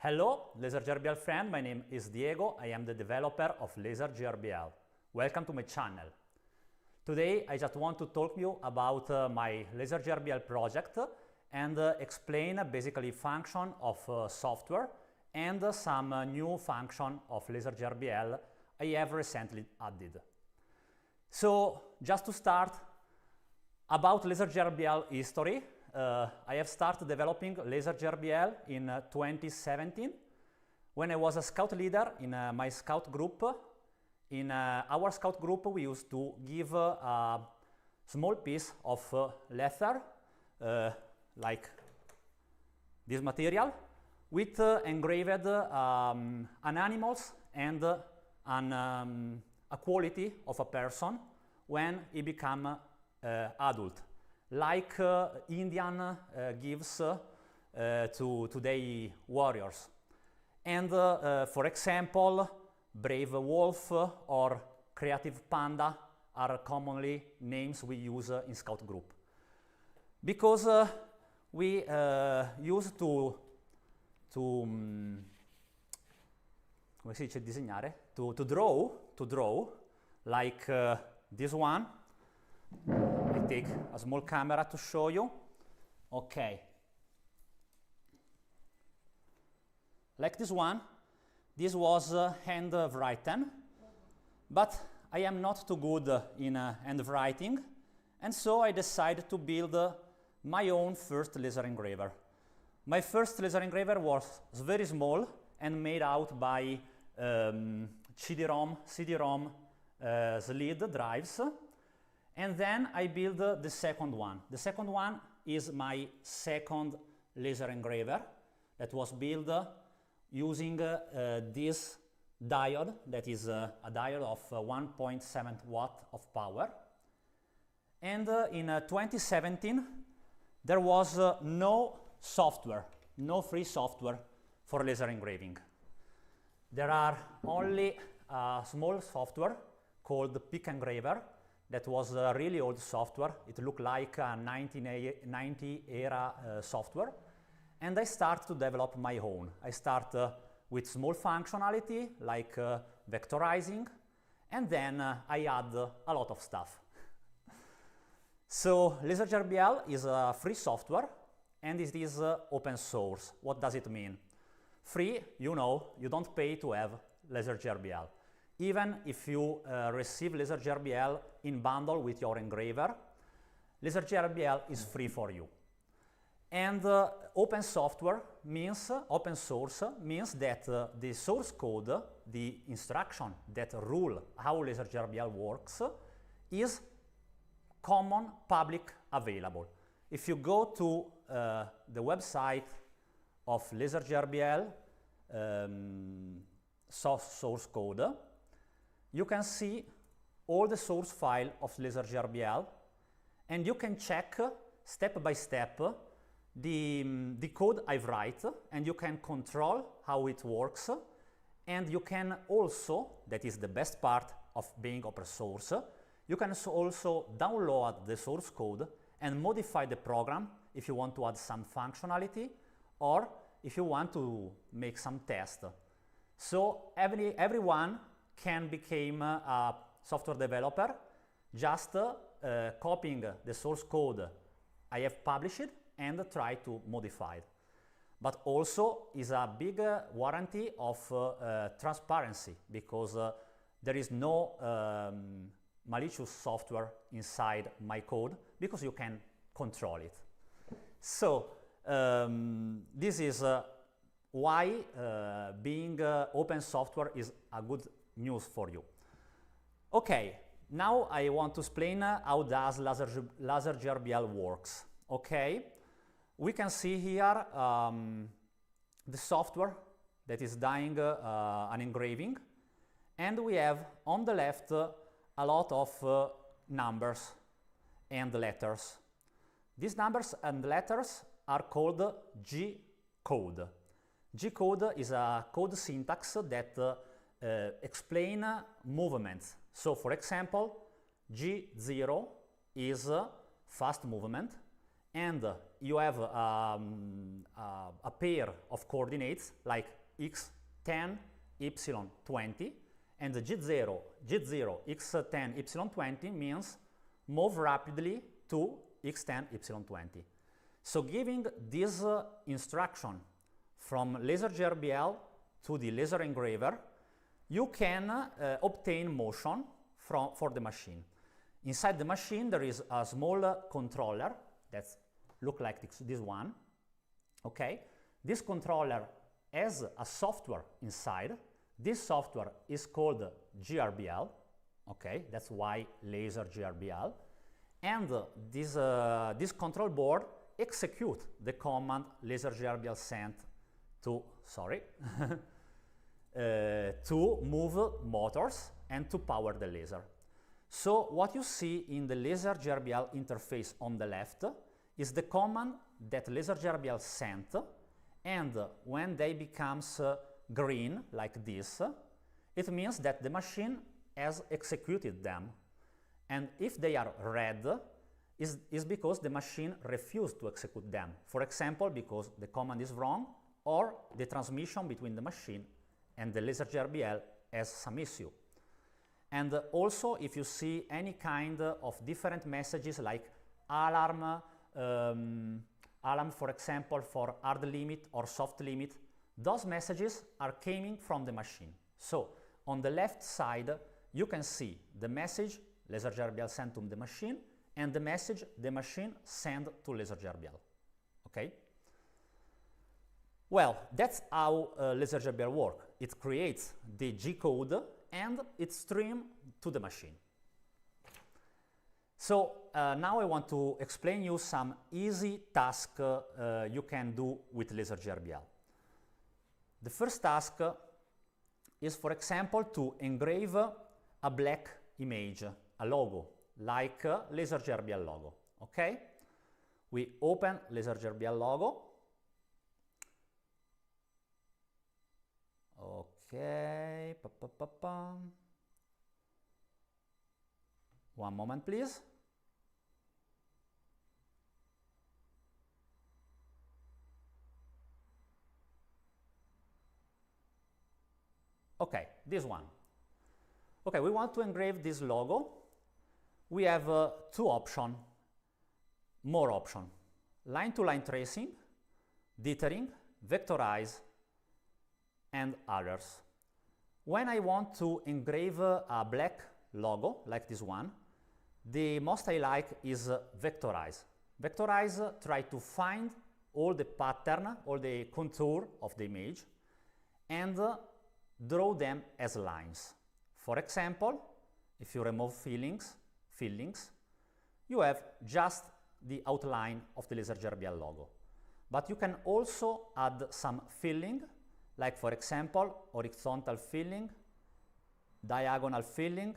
Hello, LaserGRBL friend, my name is Diego, I am the developer of LaserGRBL. Welcome to my channel. Today I just want to talk to you about my LaserGRBL project and explain basically function of software and some new function of LaserGRBL I have recently added. So just to start, about LaserGRBL history, I have started developing LaserGRBL in 2017 when I was a scout leader in my scout group. In our scout group we used to give a small piece of leather like this material with engraved an animals and a quality of a person when he become adult, like Indian gives to their warriors. And for example, brave wolf or creative panda are commonly names we use in scout group. Because we used to come si dice disegnare? To draw like this one. I take a small camera to show you. Okay. Like this one. This was handwritten, but I am not too good in handwriting, and so I decided to build my own first laser engraver. My first laser engraver was very small and made out by CD-ROM slid drives. And then I built the second one. The second one is my second laser engraver that was built using this diode, that is a diode of 1.7 watt of power. And in 2017, there was no software, no free software for laser engraving. There are only a small software called ENGRAVER. That was really old software. It looked like a 1990 era software. And I started to develop my own. I start with small functionality like vectorizing, and then I add a lot of stuff. So LaserGRBL is a free software, and it is open source. What does it mean? Free, you know, you don't pay to have LaserGRBL. Even if you receive LaserGRBL in bundle with your engraver, LaserGRBL is free for you. And open software means, open source means that the source code, the instruction that rule how LaserGRBL works, is common, public, available. If you go to the website of LaserGRBL source code, you can see all the source file of LaserGRBL, and you can check step by step the code I write, and you can control how it works, and you can also, that is the best part of being open source, you can also download the source code and modify the program if you want to add some functionality or if you want to make some test. So everyone can become a software developer just copying the source code I have published and try to modify it. But also is a big warranty of transparency, because there is no malicious software inside my code, because you can control it. So this is why being open software is a good news for you. Okay, now I want to explain how does LaserGRBL works. Okay, we can see here the software that is doing an engraving, and we have on the left a lot of numbers and letters. These numbers and letters are called G-code. G-code is a code syntax that explain movements. So for example, G0 is fast movement, and you have a pair of coordinates like x10, y20, and the z0, x10, y20 means move rapidly to x10, y20. So giving this instruction from LaserGRBL to the laser engraver, you can obtain motion for the machine. Inside the machine there is a small controller that looks like this one. Okay, this controller has a software inside. This software is called GRBL. Okay, that's why LaserGRBL. And this control board execute the command LaserGRBL sent to, to move motors and to power the laser. So what you see in the LaserGRBL interface on the left is the command that LaserGRBL sent, and when they becomes green like this, it means that the machine has executed them. And if they are red, is because the machine refused to execute them. For example, because the command is wrong, or the transmission between the machine and the LaserGRBL has some issue. And also, if you see any kind of different messages like alarm, alarm for example for hard limit or soft limit, those messages are coming from the machine. So on the left side, you can see the message LaserGRBL sent to the machine and the message the machine sent to LaserGRBL. Okay? Well, that's how LaserGRBL works. It creates the G code and it streams to the machine. So now I want to explain you some easy tasks you can do with LaserGRBL. The first task is, for example, to engrave a black image, a logo, like LaserGRBL logo. Okay? We open LaserGRBL logo. Okay. One moment, please. Okay, this one. Okay, we want to engrave this logo. We have two options, more options. Line-to-line tracing, dithering, vectorize, and others. When I want to engrave a black logo, like this one, the most I like is vectorize. Vectorize try to find all the pattern, all the contour of the image, and draw them as lines. For example, if you remove fillings, you have just the outline of the LaserGRBL logo. But you can also add some filling, like for example, horizontal filling, diagonal filling,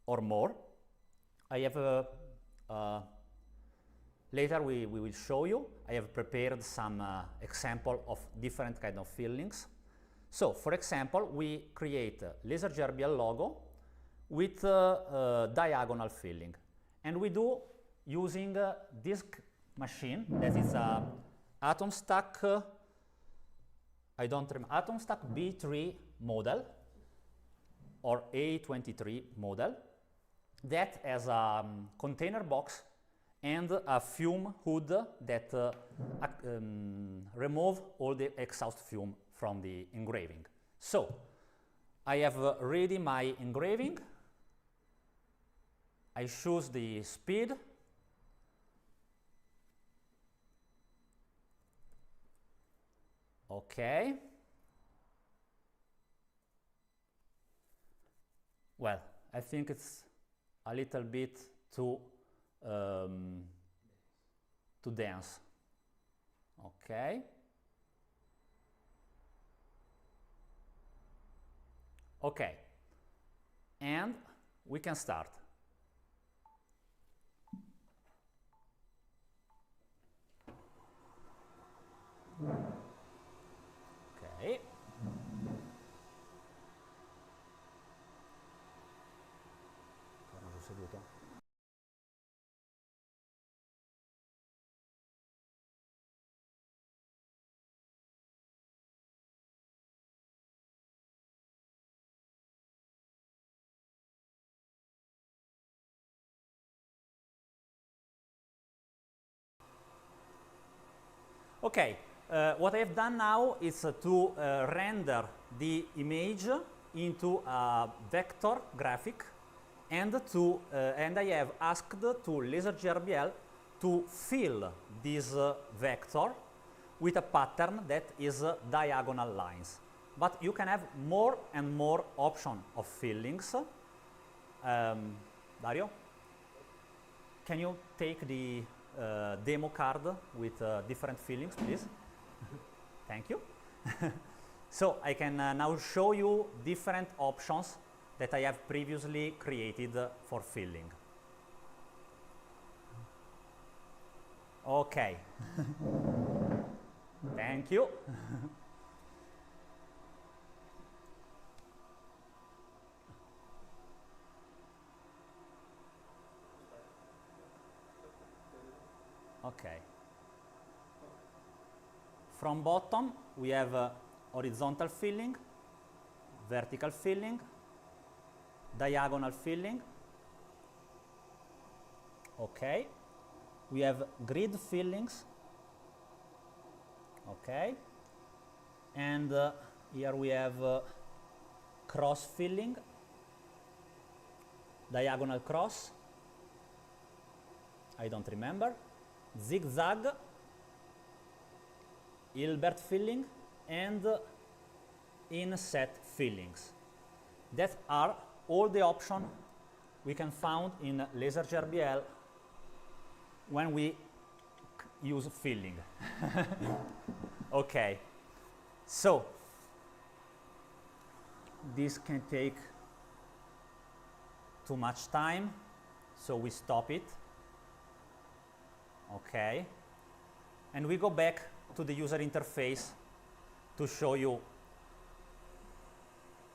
or more. I have later we will show you. I have prepared some example of different kind of fillings. So, for example, we create a LaserGRBL logo with diagonal filling, and we do using this machine that is a AtomStack. I don't remember, AtomStack B3 model or A23 model that has a container box and a fume hood that remove all the exhaust fume from the engraving. So I have ready my engraving. I choose the speed. Okay. Well, I think it's a little bit too dense. Okay. Okay. And we can start. Okay. Torno giù seduto. Okay, what I've done now is to render the image into a vector graphic, and I have asked to LaserGRBL to fill this vector with a pattern that is diagonal lines. But you can have more and more options of fillings. Dario, can you take the demo card with different fillings, please? Thank you. So I can now show you different options that I have previously created for filling. Okay. Thank you. Okay. From bottom, we have horizontal filling, vertical filling, diagonal filling. Okay. We have grid fillings. Okay. And here we have cross filling, diagonal cross, I don't remember, zigzag, Hilbert filling, and inset fillings. That are all the options we can find in LaserGRBL when we use filling. Okay, so this can take too much time, so we stop it. Okay, and we go back to the user interface to show you.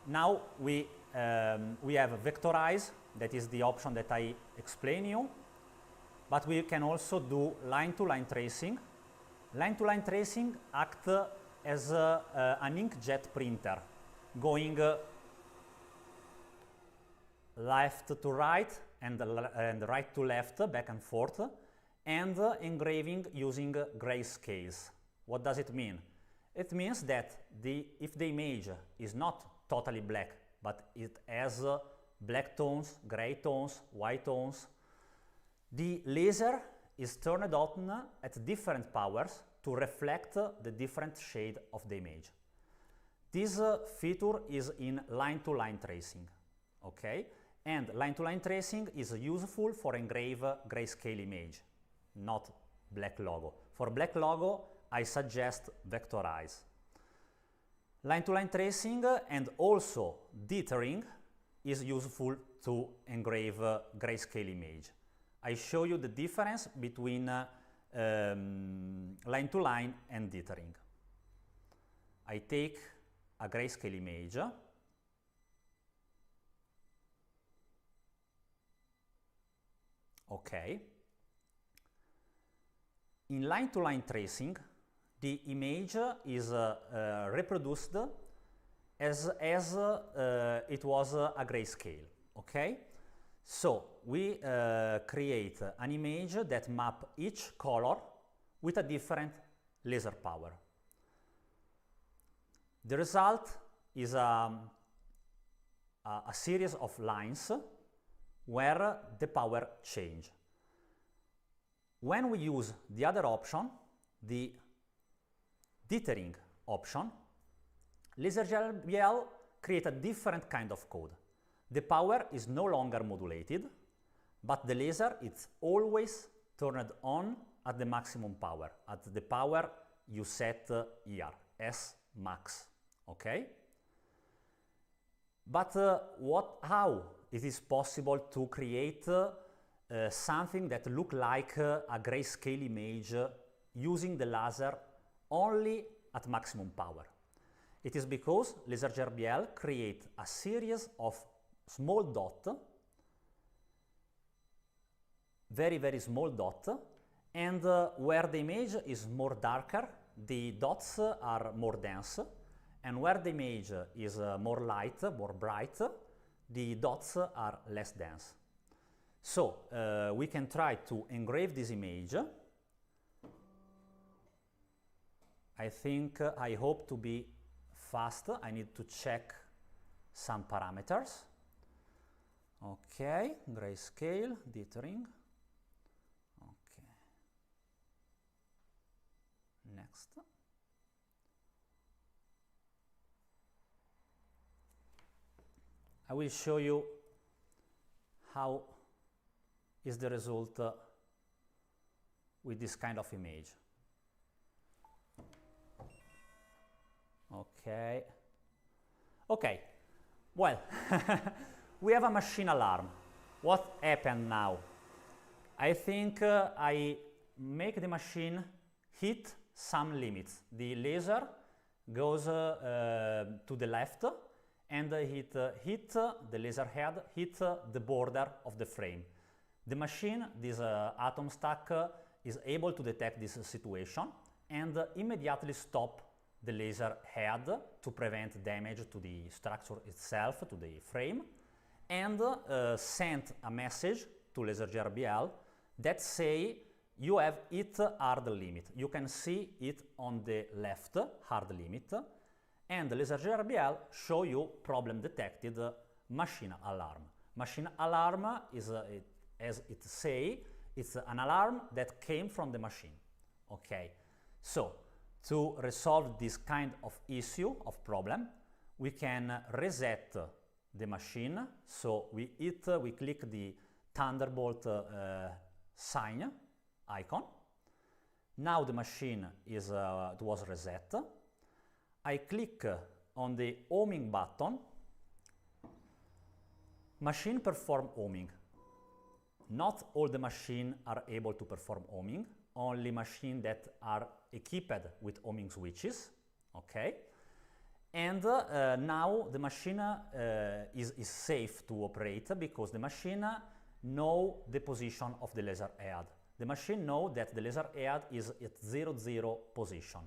Now we have vectorize, that is the option that I explained you, but we can also do line-to-line tracing. Line-to-line tracing acts as an inkjet printer, going left to right and right to left, back and forth, and engraving using grayscales. What does it mean? It means that if the image is not totally black, but it has black tones, gray tones, white tones, the laser is turned on at different powers to reflect the different shade of the image. This feature is in line-to-line tracing, okay? And line-to-line tracing is useful for engrave grayscale image, not black logo. For black logo, I suggest vectorize. Line-to-line tracing and also dithering is useful to engrave grayscale image. I show you the difference between line-to-line and dithering. I take a grayscale image. Okay. In line-to-line tracing, the image is reproduced as it was a grayscale, okay? So we create an image that maps each color with a different laser power. The result is a series of lines where the power change. When we use the other option, the dithering option, LaserGRBL creates a different kind of code. The power is no longer modulated, but the laser is always turned on at the maximum power, at the power you set here, S max, okay? But how it is possible to create something that looks like a grayscale image using the laser only at maximum power? It is because LaserGRBL creates a series of small dots, very, very small dots, and where the image is more darker, the dots are more dense, and where the image is more light, more bright, the dots are less dense. So we can try to engrave this image. I think I hope to be fast. I need to check some parameters. Okay, grayscale, dithering. Okay. Next. I will show you how is the result with this kind of image. Okay. Okay. Well, we have a machine alarm. What happened now? I think I make the machine hit some limits. The laser goes to the left and hit the laser head, hit the border of the frame. The machine, this atom stack, is able to detect this situation and immediately stop the laser head to prevent damage to the structure itself, to the frame, and send a message to LaserGRBL that say you have hit hard limit. You can see it on the left, hard limit, and LaserGRBL show you problem detected, machine alarm. Machine alarm is, as it say, it's an alarm that came from the machine. Okay, so to resolve this kind of issue, of problem, we can reset the machine. So we click the Thunderbolt sign icon. Now the machine is it was reset. I click on the homing button. Machine perform homing. Not all the machines are able to perform homing. Only machines that are equipped with homing switches. Okay. And now the machine is safe to operate because the machine know the position of the laser head. The machine know that the laser head is at 0, 0 position.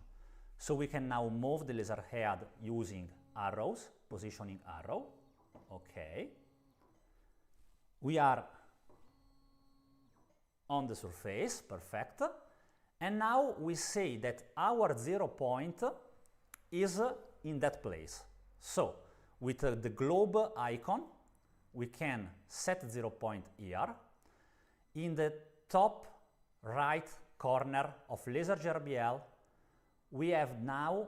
So we can now move the laser head using arrows, positioning arrow. Okay. We are on the surface, perfect. And now we say that our 0 point is in that place. So with the globe icon, we can set 0 point here. In the top right corner of LaserGRBL, we have now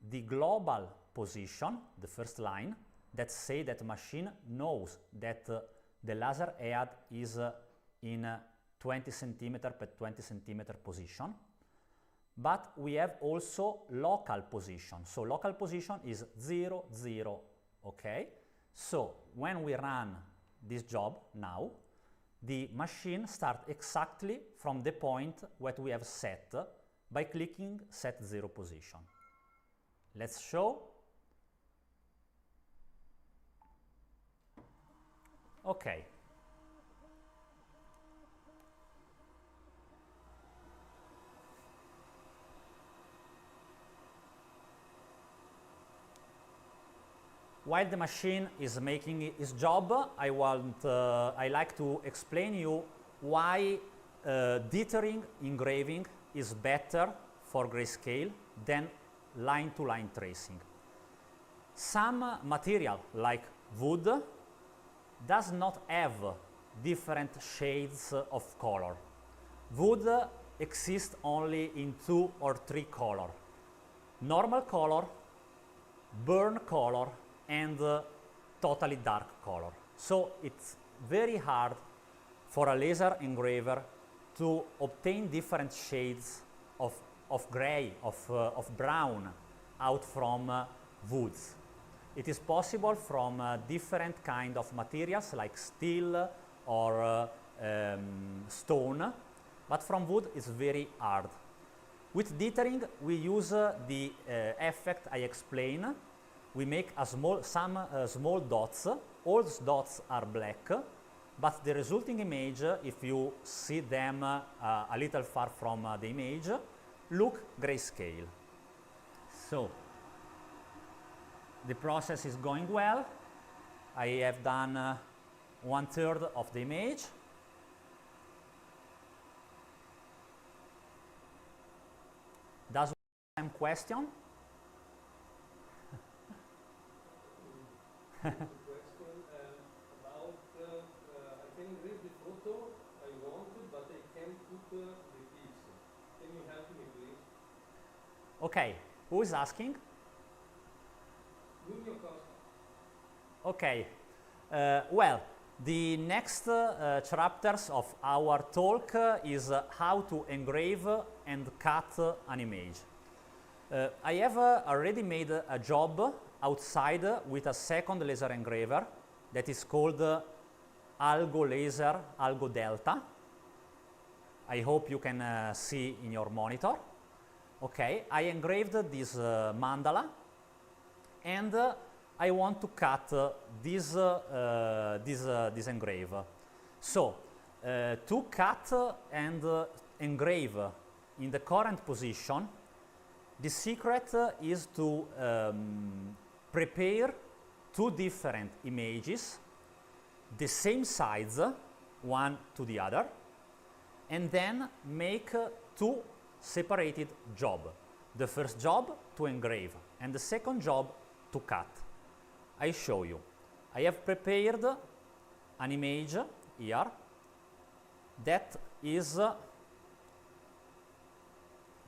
the global position, the first line, that say that the machine knows that the laser head is in 20 centimeter per 20 centimeter position. But we have also local position. So local position is 0, 0, okay? So when we run this job now, the machine starts exactly from the point that we have set by clicking set 0 position. Let's show. Okay. While the machine is making its job, I like to explain you why dithering engraving is better for grayscale than line-to-line tracing. Some material, like wood, does not have different shades of color. Wood exists only in 2 or 3 colors: normal color, burn color, and totally dark color. So it's very hard for a laser engraver to obtain different shades of gray, of brown out from woods. It is possible from different kind of materials like steel or stone, but from wood it's very hard. With dithering we use the effect I explained. We make some small dots. All those dots are black, but the resulting image, if you see them a little far from the image, look grayscale. So the process is going well. I have done 1/3 of the image. Does Same question. Question about I can engrave the photo I wanted, but I can't put the piece. Can you help me, please? Okay, who is asking? Nuno Costa. Okay, well, the next chapters of our talk is how to engrave and cut an image. I have already made a job outside with a second laser engraver that is called Algo Laser Algo Delta. I hope you can see in your monitor. Okay, I engraved this mandala, and I want to cut this engrave. So, to cut and engrave in the current position, the secret is to prepare two different images, the same size, one to the other, and then make two separated jobs. The first job to engrave, and the second job to cut. I show you. I have prepared an image here that is,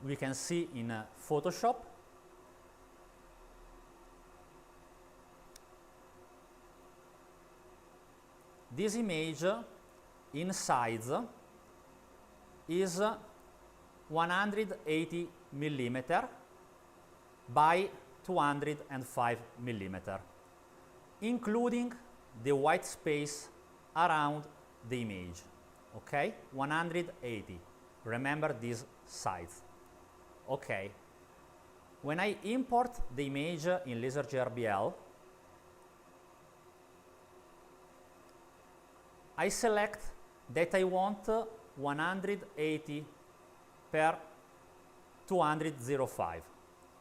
we can see in Photoshop. This image in size is 180 millimeter by 205 millimeter, including the white space around the image. Okay, 180. Remember this size. Okay. When I import the image in LaserGRBL, I select that I want 180 per 205,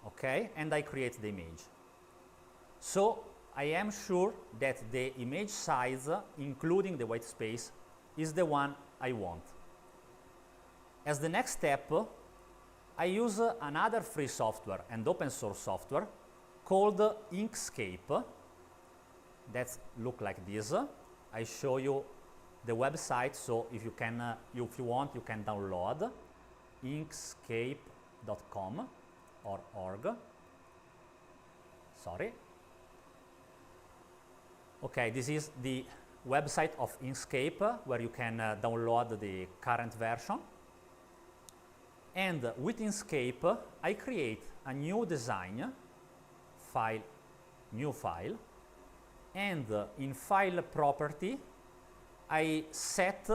okay, and I create the image. So I am sure that the image size, including the white space, is the one I want. As the next step, I use another free software and open source software called Inkscape that look like this. I show you the website, so if you want, you can download inkscape.com or org. Sorry. Okay, this is the website of Inkscape where you can download the current version. And with Inkscape, I create a new design file, new file, and in file property, I set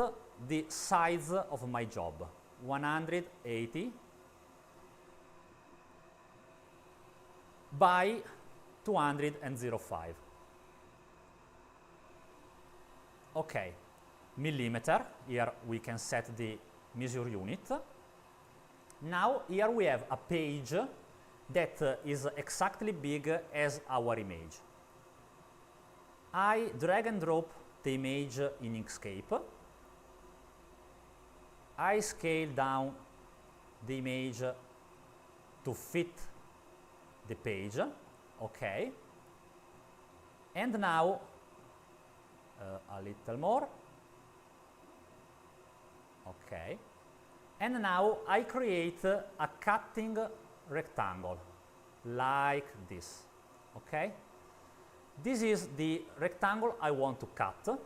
the size of my job, 180 by 205. Okay, millimeter, here we can set the measure unit. Now here we have a page that is exactly big as our image. I drag and drop the image in Inkscape. I scale down the image to fit the page, okay. And now a little more, okay. And now I create a cutting rectangle like this, okay. This is the rectangle I want to cut.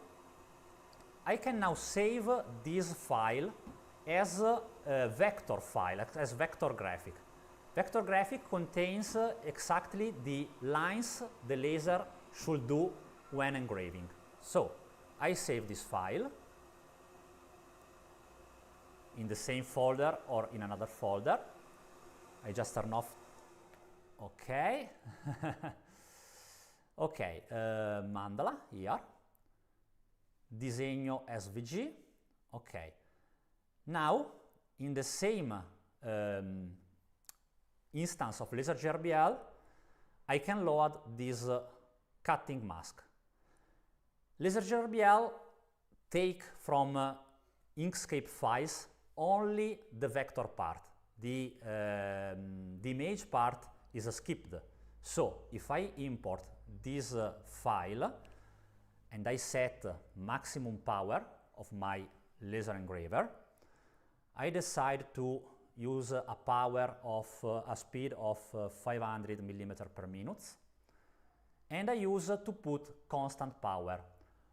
I can now save this file as a vector file, as vector graphic. Vector graphic contains exactly the lines the laser should do when engraving. So I save this file in the same folder or in another folder. I just turn off. Okay. Okay, mandala here. Disegno SVG. Okay. Now, in the same instance of LaserGRBL, I can load this cutting mask. LaserGRBL take from Inkscape files only the vector part. the image part is skipped. So if I import this file and I set maximum power of my laser engraver, I decide to use a power of a speed of 500 millimeter per minute, and I use to put constant power.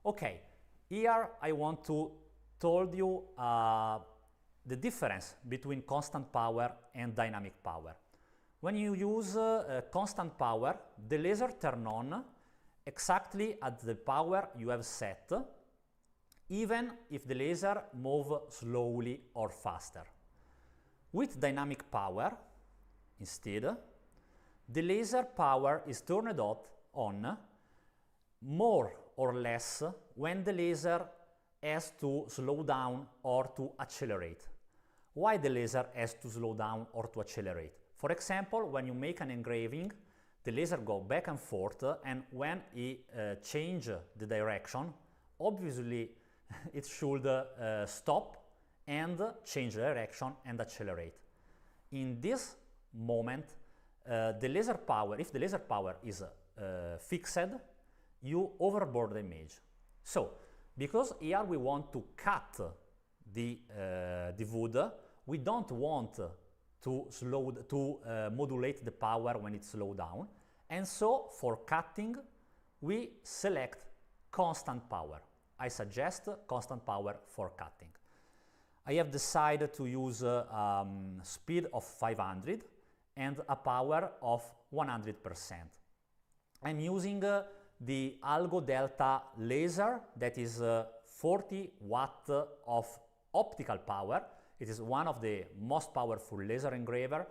Okay, here I want to told you the difference between constant power and dynamic power. When you use constant power, the laser turn on exactly at the power you have set, even if the laser moves slowly or faster. With dynamic power, instead, the laser power is turned on more or less when the laser has to slow down or to accelerate. Why the laser has to slow down or to accelerate? For example, when you make an engraving, the laser goes back and forth, and when it changes the direction, obviously it should stop and change the direction and accelerate. In this moment, the laser power, if the laser power is fixed, you overboard the image. So, because here we want to cut the wood, we don't want to modulate the power when it's slowed down, and so for cutting we select constant power. I suggest constant power for cutting. I have decided to use speed of 500 and a power of 100%. I'm using the Algo Delta laser that is 40 watt of optical power. It is one of the most powerful laser engraver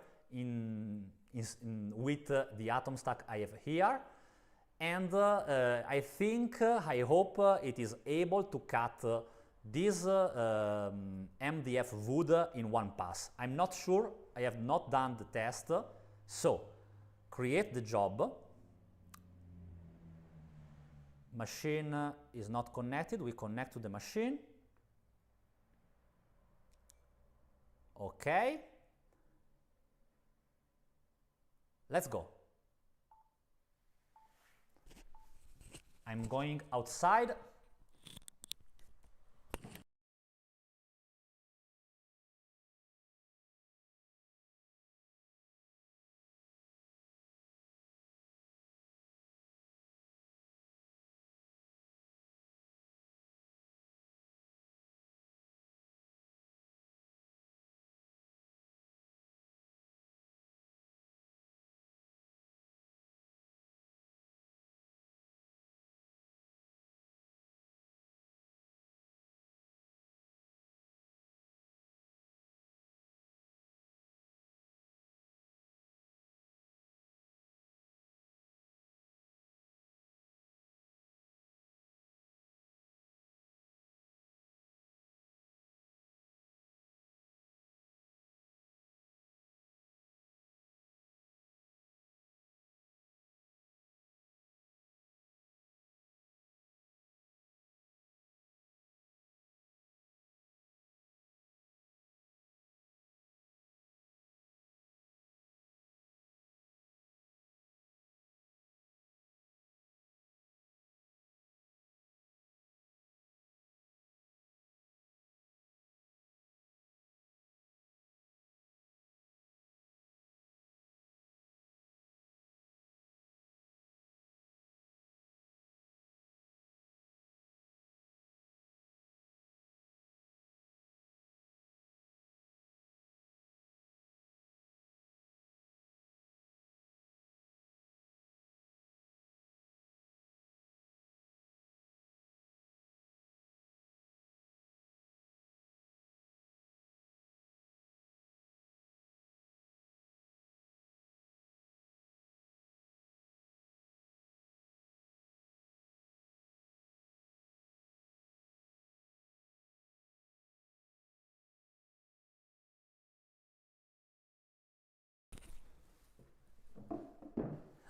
with the atom stack I have here, and I hope it is able to cut this MDF wood in one pass. I'm not sure, I have not done the test. So, create the job. Machine is not connected, we connect to the machine. Okay. Let's go. I'm going outside.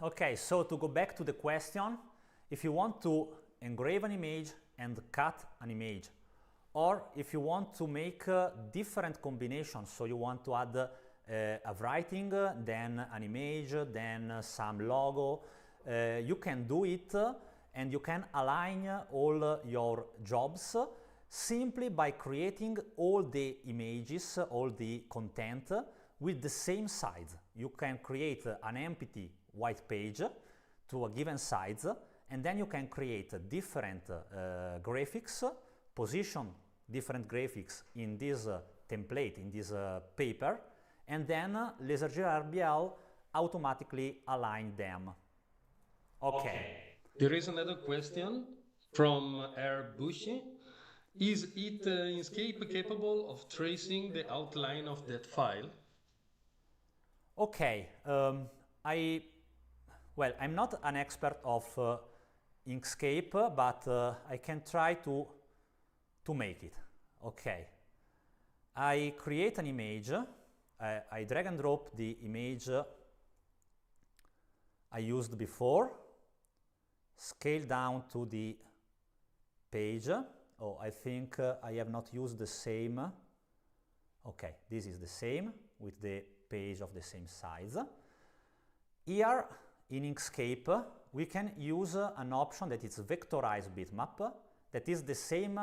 Okay, so to go back to the question, if you want to engrave an image and cut an image, or if you want to make different combinations, so you want to add a writing, then an image, then some logo. You can do it and you can align all your jobs simply by creating all the images, all the content with the same size. You can create an empty white page to a given size, and then you can create different graphics, position different graphics in this template, in this paper, and then LaserGRBL automatically align them. Okay. There is another question from R. Bushy. Is it Inkscape capable of tracing the outline of that file? Okay, well, I'm not an expert of Inkscape, but I can try to make it. Okay, I create an image, I drag and drop the image I used before, scale down to the page. Oh, I think I have not used the same. Okay, this is the same with the page of the same size. Here in Inkscape, we can use an option that is vectorized bitmap. That is the same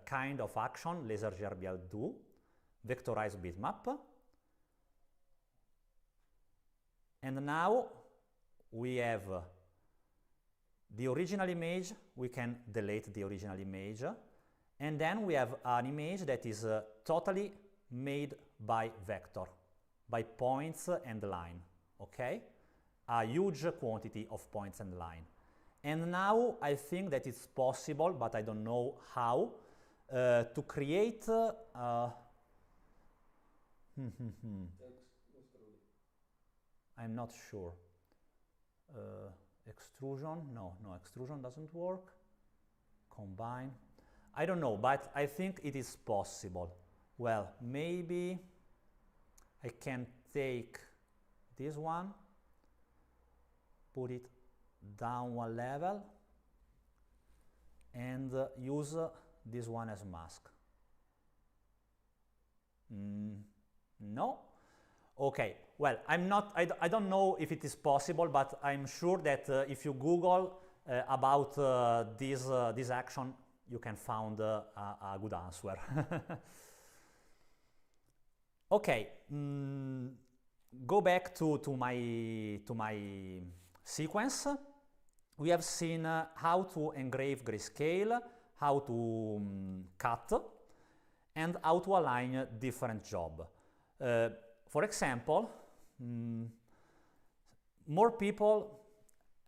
kind of action LaserGRBL do, vectorized bitmap. And now we have the original image. We can delete the original image. And then we have an image that is totally made by vector, by points and line, okay? A huge quantity of points and line. And now I think that it's possible, but I don't know how, to create I'm not sure. Extrusion, no, extrusion doesn't work. Combine, I don't know, but I think it is possible. Well, maybe I can take this one, put it down one level, and use this one as mask. No? Okay, well, I don't know if it is possible, but I'm sure that if you Google about this action, you can find a good answer. Okay, go back to my sequence. We have seen how to engrave grayscale, how to cut, and how to align different jobs. For example, more people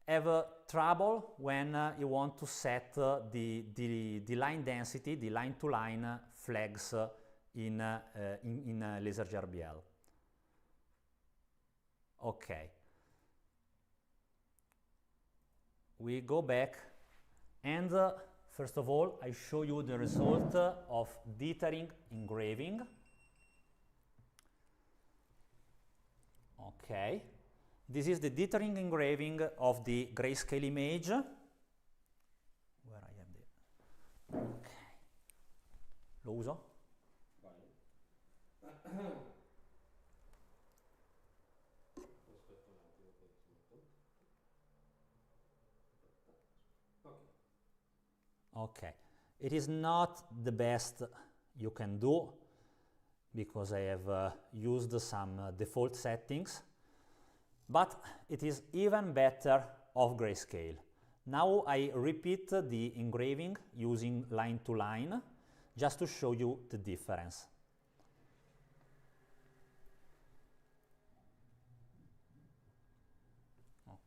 have trouble when you want to set the line density, the line-to-line flags in LaserGRBL. Okay. We go back and first of all I show you the result of dithering engraving. Okay, this is the dithering engraving of the grayscale image. Where I have the... Okay. Lo uso? Okay, it is not the best you can do because I have used some default settings, but it is even better of grayscale. Now I repeat the engraving using line to line just to show you the difference.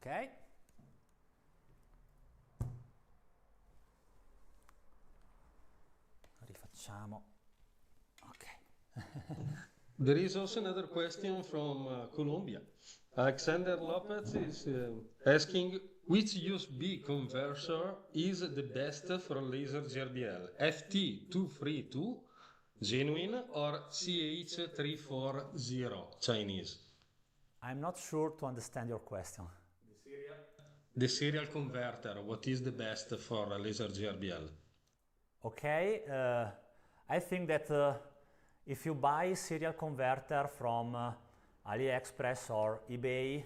Okay. Rifacciamo. Okay. There is also another question from Colombia. Alexander Lopez is asking which USB converter is the best for LaserGRBL, FT232 genuine or CH340 Chinese? I'm not sure to understand your question. The serial converter, what is the best for LaserGRBL? Okay, I think that if you buy serial converter from AliExpress or eBay,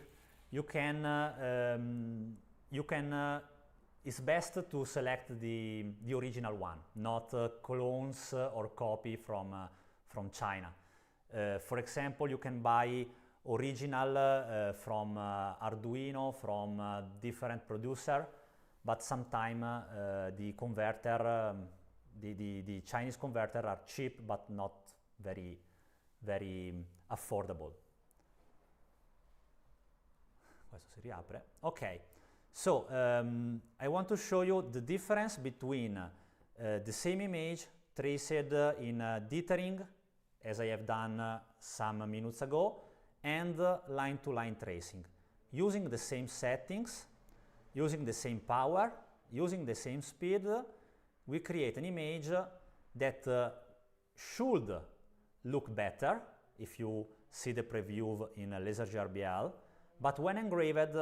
it's best to select the original one, not clones or copy from China. For example, you can buy original from Arduino, from different producer, but sometimes the converter, the Chinese converter are cheap but not very affordable. Questo si riapre. Ok, so I want to show you the difference between the same image traced in dithering, as I have done some minutes ago, and line-to-line tracing. Using the same settings, using the same power, using the same speed, we create an image that should look better if you see the preview in LaserGRBL, but when engraved,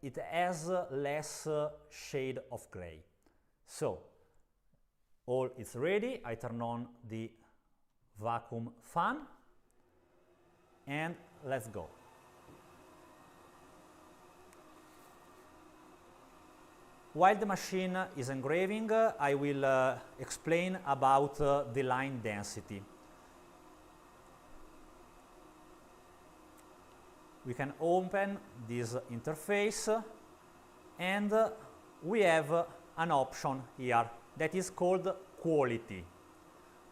it has less shade of gray. So, all is ready. I turn on the vacuum fan, and let's go. While the machine is engraving, I will explain about the line density. We can open this interface, and we have an option here that is called quality.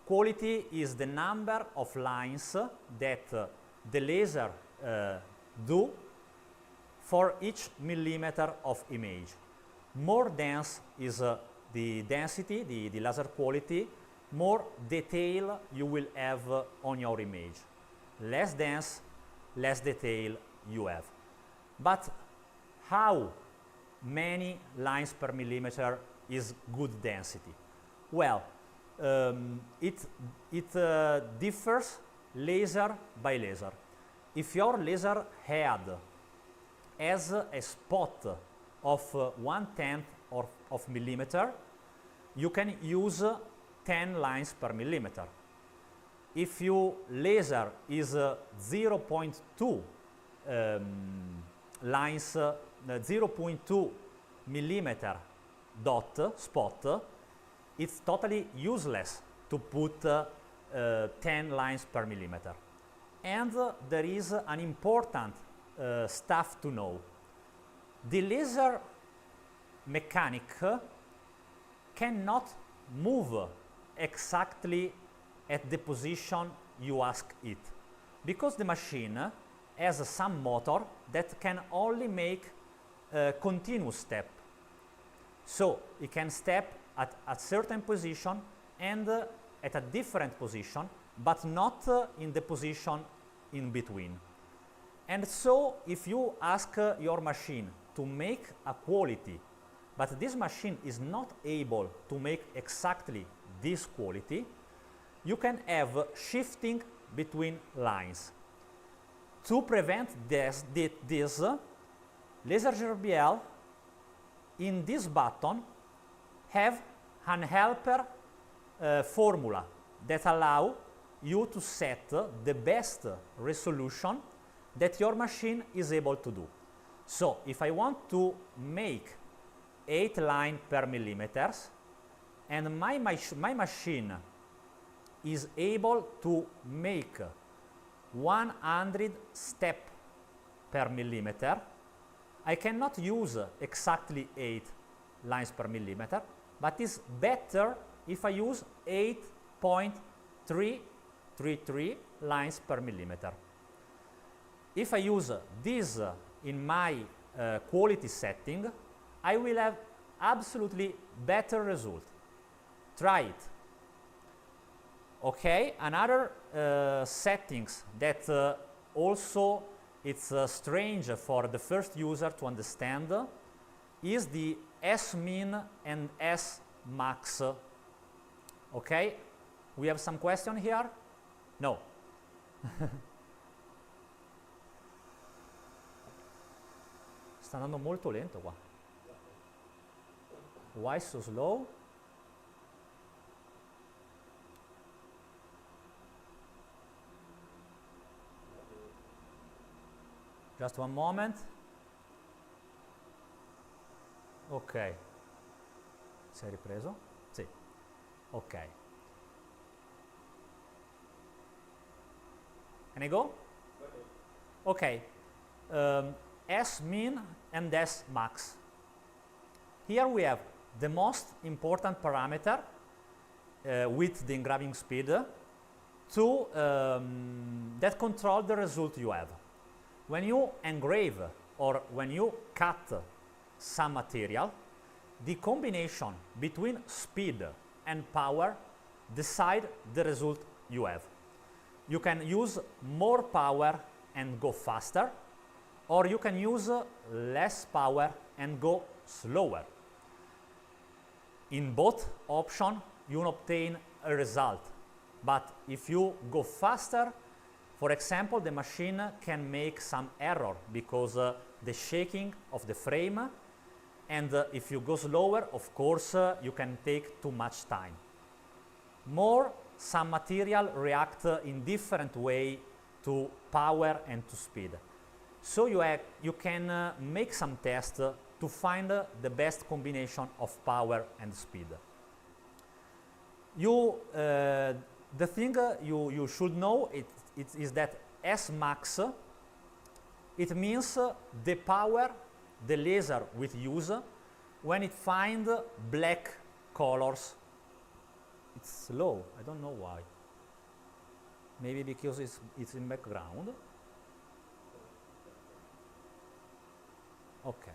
Quality is the number of lines that the laser do for each millimeter of image. More dense is the density, the laser quality, more detail you will have on your image. Less dense, less detail you have. But how many lines per millimeter is good density? Well, it differs laser by laser. If your laser head has a spot of 1/10 of millimeter, you can use 10 lines per millimeter. If your laser is 0.2 lines, 0.2 millimeter dot spot, it's totally useless to put 10 lines per millimeter. And there is an important stuff to know. The laser mechanic cannot move exactly at the position you ask it, because the machine has some motor that can only make a continuous step. So it can step at a certain position and at a different position, but not in the position in between. And so if you ask your machine to make a quality, but this machine is not able to make exactly this quality, you can have shifting between lines. To prevent this LaserGRBL in this button have an helper formula that allow you to set the best resolution that your machine is able to do. So if I want to make 8 lines per millimeters and my machine is able to make 100 steps per millimeter, I cannot use exactly 8 lines per millimeter, but it's better if I use 8.333 lines per millimeter. If I use this in my quality setting, I will have absolutely better result. Try it. Okay, another settings that also it's strange for the first user to understand is the S-min and S-max. Okay, we have some question here? No. Sta andando molto lento qua. Why so slow? Just one moment. Ok. Si è ripreso? Sì. Ok. Can I go? Okay. S min and S max. Here we have the most important parameter with the engraving speed that control the result you have. When you engrave or when you cut some material, the combination between speed and power decide the result you have. You can use more power and go faster, or you can use less power and go slower. In both options, you obtain a result. But if you go faster, for example, the machine can make some error because the shaking of the frame, and if you go slower, of course, you can take too much time. Some material react in different way to power and to speed. So you can make some tests to find the best combination of power and speed. The thing you should know is that S max, it means the power the laser will use when it finds black colors. It's slow, I don't know why. Maybe because it's in background. Okay.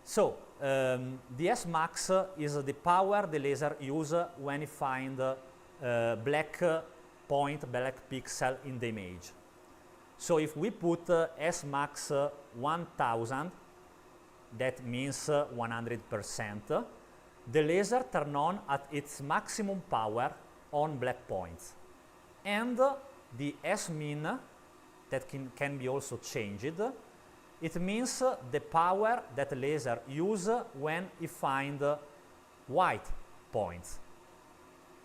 So, the S max is the power the laser uses when it finds black point, black pixel in the image. So if we put S max 1000, that means 100%, the laser turns on at its maximum power on black points. And the S min, that can be also changed, it means the power that the laser uses when it finds white points.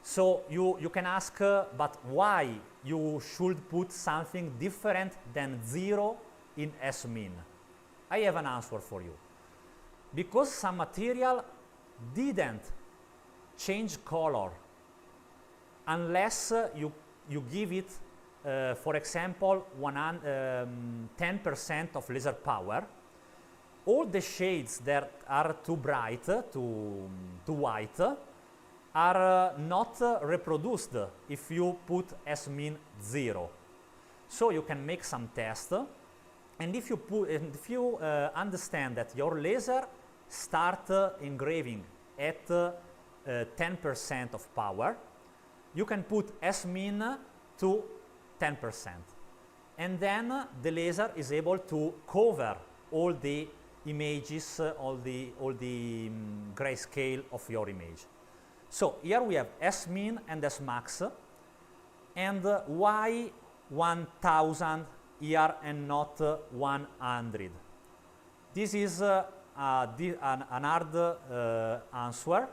So you can ask, but why you should put something different than 0 in S min? I have an answer for you. Because some material didn't change color unless you give it, for example, 10% of laser power. All the shades that are too bright, too white, are not reproduced if you put S min 0. So you can make some tests, and if you understand that your laser start engraving at 10% of power, you can put S min to 10%, and then the laser is able to cover all the images, all the grayscale of your image. So here we have S min and S max, and why 1000 here and not 100? This is an hard answer.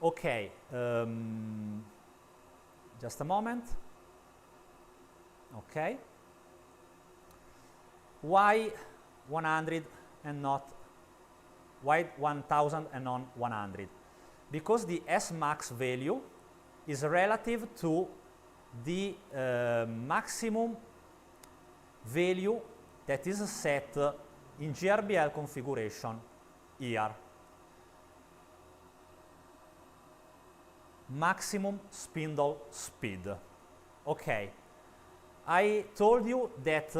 Okay, just a moment. Okay. Why 100 and not, why 1000 and not 100? Because the S max value is relative to the maximum value that is set in GRBL configuration here. Maximum spindle speed. Okay, I told you that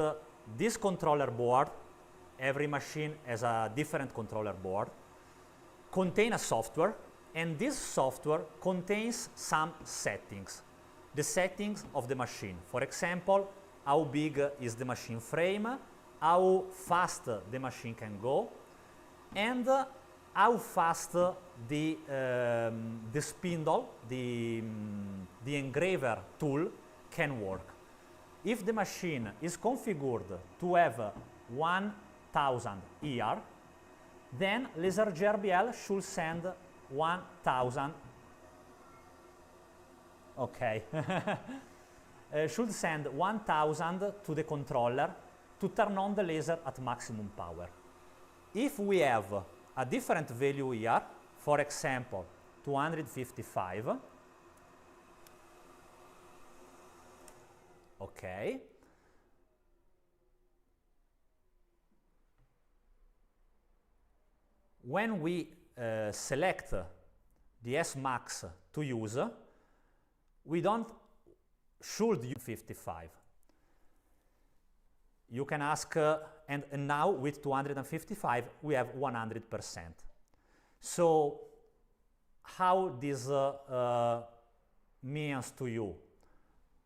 this controller board, every machine has a different controller board, contains a software, and this software contains some settings. The settings of the machine. For example, how big is the machine frame, how fast the machine can go, and how fast the spindle, the engraver tool can work. If the machine is configured to have 1000 here, then LaserGRBL should send 1000. Okay. should send 1000 to the controller to turn on the laser at maximum power. If we have a different value here, for example, 255, okay, when we select the S max to use, we should use 55. You can ask, and now with 255 we have 100%. So how this means to you?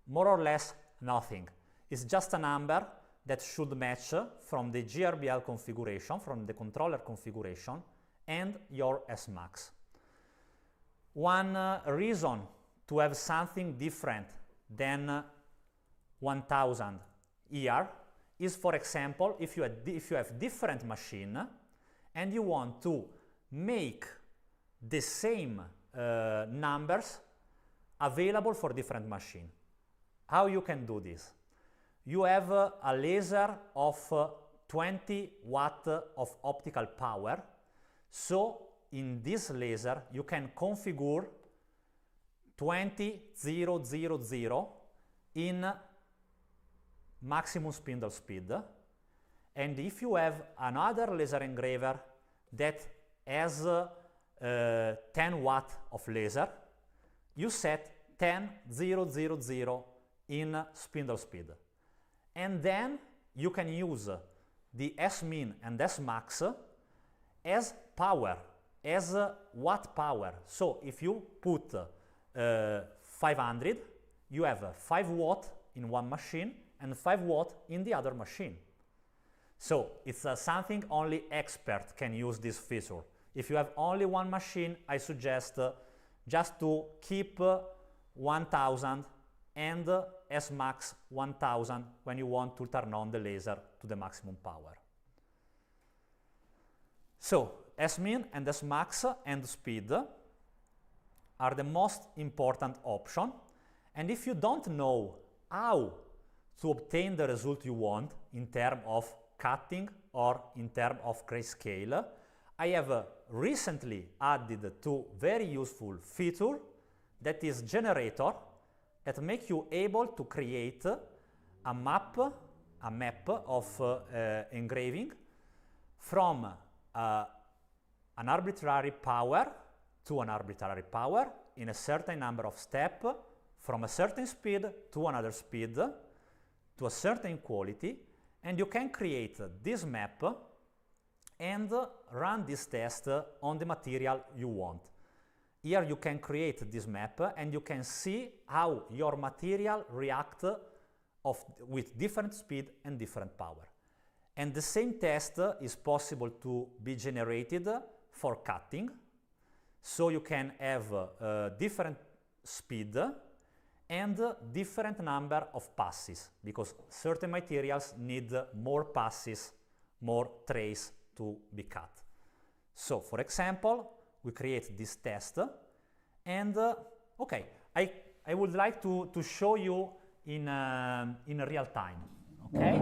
More or less nothing. It's just a number that should match from the GRBL configuration, from the controller configuration, and your S max. One reason to have something different than 1000 here is, for example, if you have different machine and you want to make the same numbers available for different machine. How you can do this? You have a laser of 20 watt of optical power. So in this laser you can configure 20,000 in maximum spindle speed. And if you have another laser engraver that has 10 watt of laser, you set 10,000 in spindle speed. And then you can use the S min and S max as power, as watt power. So if you put 500, you have 5 watt in one machine and 5 watt in the other machine. So it's something only expert can use this feature. If you have only one machine, I suggest just to keep 1000 and S max 1000 when you want to turn on the laser to the maximum power. So S min and S max and speed are the most important option. And if you don't know how to obtain the result you want in terms of cutting or in terms of grayscale, I have recently added 2 very useful features, that is generator, that make you able to create a map of engraving from an arbitrary power to an arbitrary power in a certain number of steps, from a certain speed to another speed, to a certain quality, and you can create this map and run this test on the material you want. Here you can create this map and you can see how your material reacts with different speed and different power. And the same test is possible to be generated for cutting. So you can have different speed and different number of passes, because certain materials need more passes, more trays to be cut. So for example, we create this test and okay, I would like to show you in real time, okay?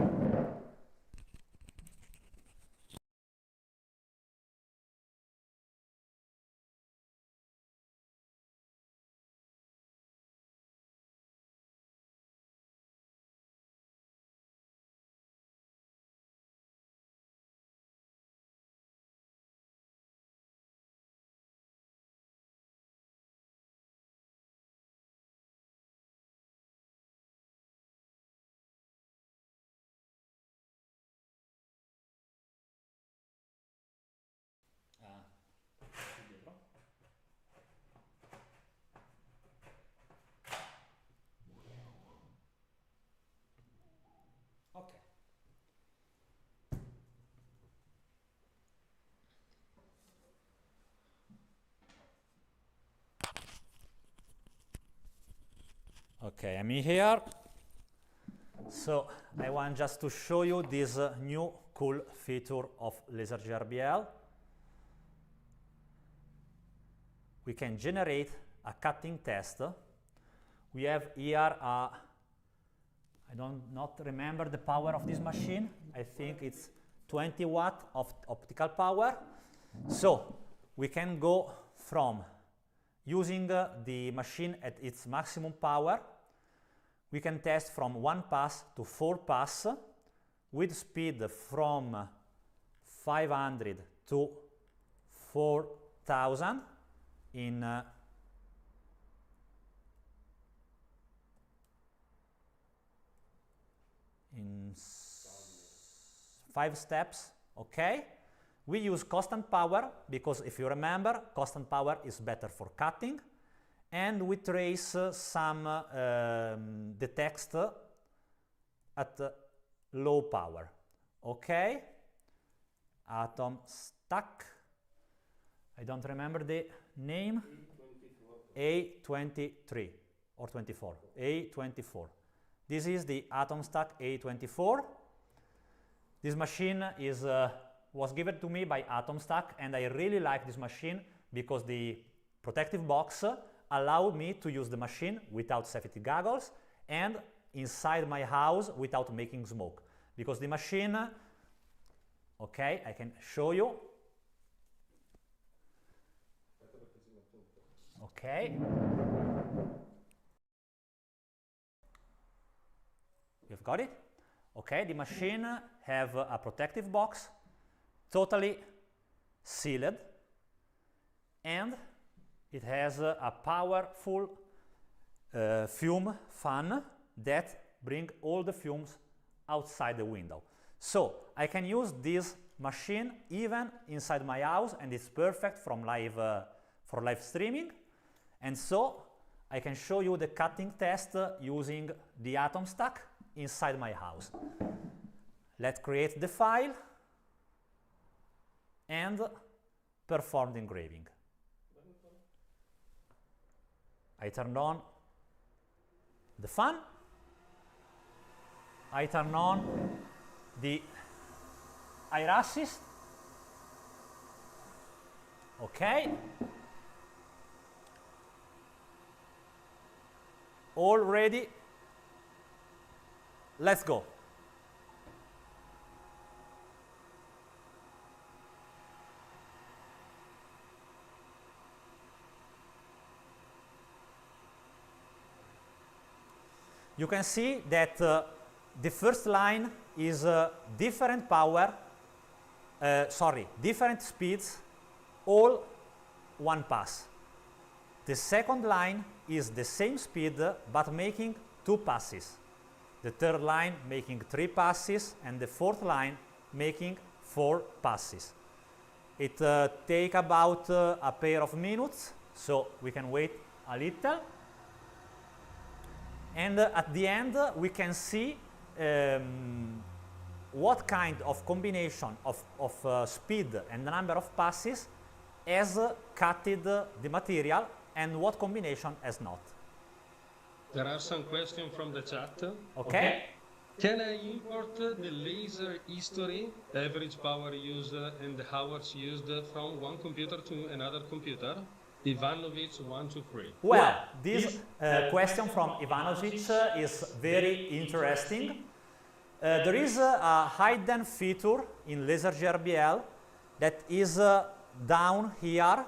Okay, I'm here. So I want just to show you this new cool feature of LaserGRBL. We can generate a cutting test. We have here a I don't not remember the power of this machine. I think it's 20 watt of optical power. So we can go from using the machine at its maximum power. We can test from 1 pass to 4 pass with speed from 500 to 4000 in 5 steps, okay? We use constant power because if you remember, constant power is better for cutting, and we trace the text at low power, okay? Atom stack, I don't remember the name, A23 or 24, A24. This is the atom stack A24. This machine was given to me by AtomStack, and I really like this machine because the protective box allowed me to use the machine without safety goggles and inside my house without making smoke. Because the machine, okay, I can show you. Okay. You've got it? Okay, the machine have a protective box, totally sealed, and it has a powerful fume fan that bring all the fumes outside the window. So I can use this machine even inside my house, and it's perfect from for live streaming. And so I can show you the cutting test using the AtomStack inside my house. Let's create the file and perform the engraving. I turned on the fan. I turn on the air assist. Okay. All ready. Let's go. You can see that the first line is different power, different speeds, all one pass. The second line is the same speed but making 2 passes. The third line making 3 passes, and the fourth line making 4 passes. It takes about a pair of minutes, so we can wait a little. And at the end, we can see what kind of combination of speed and number of passes has cutted the material and what combination has not. There are some questions from the chat. Okay. Can I import the laser history, average power used and the hours used from one computer to another computer? Ivanovic 123. Well, this question from Ivanovic is very interesting. There is a hidden feature in LaserGRBL that is down here.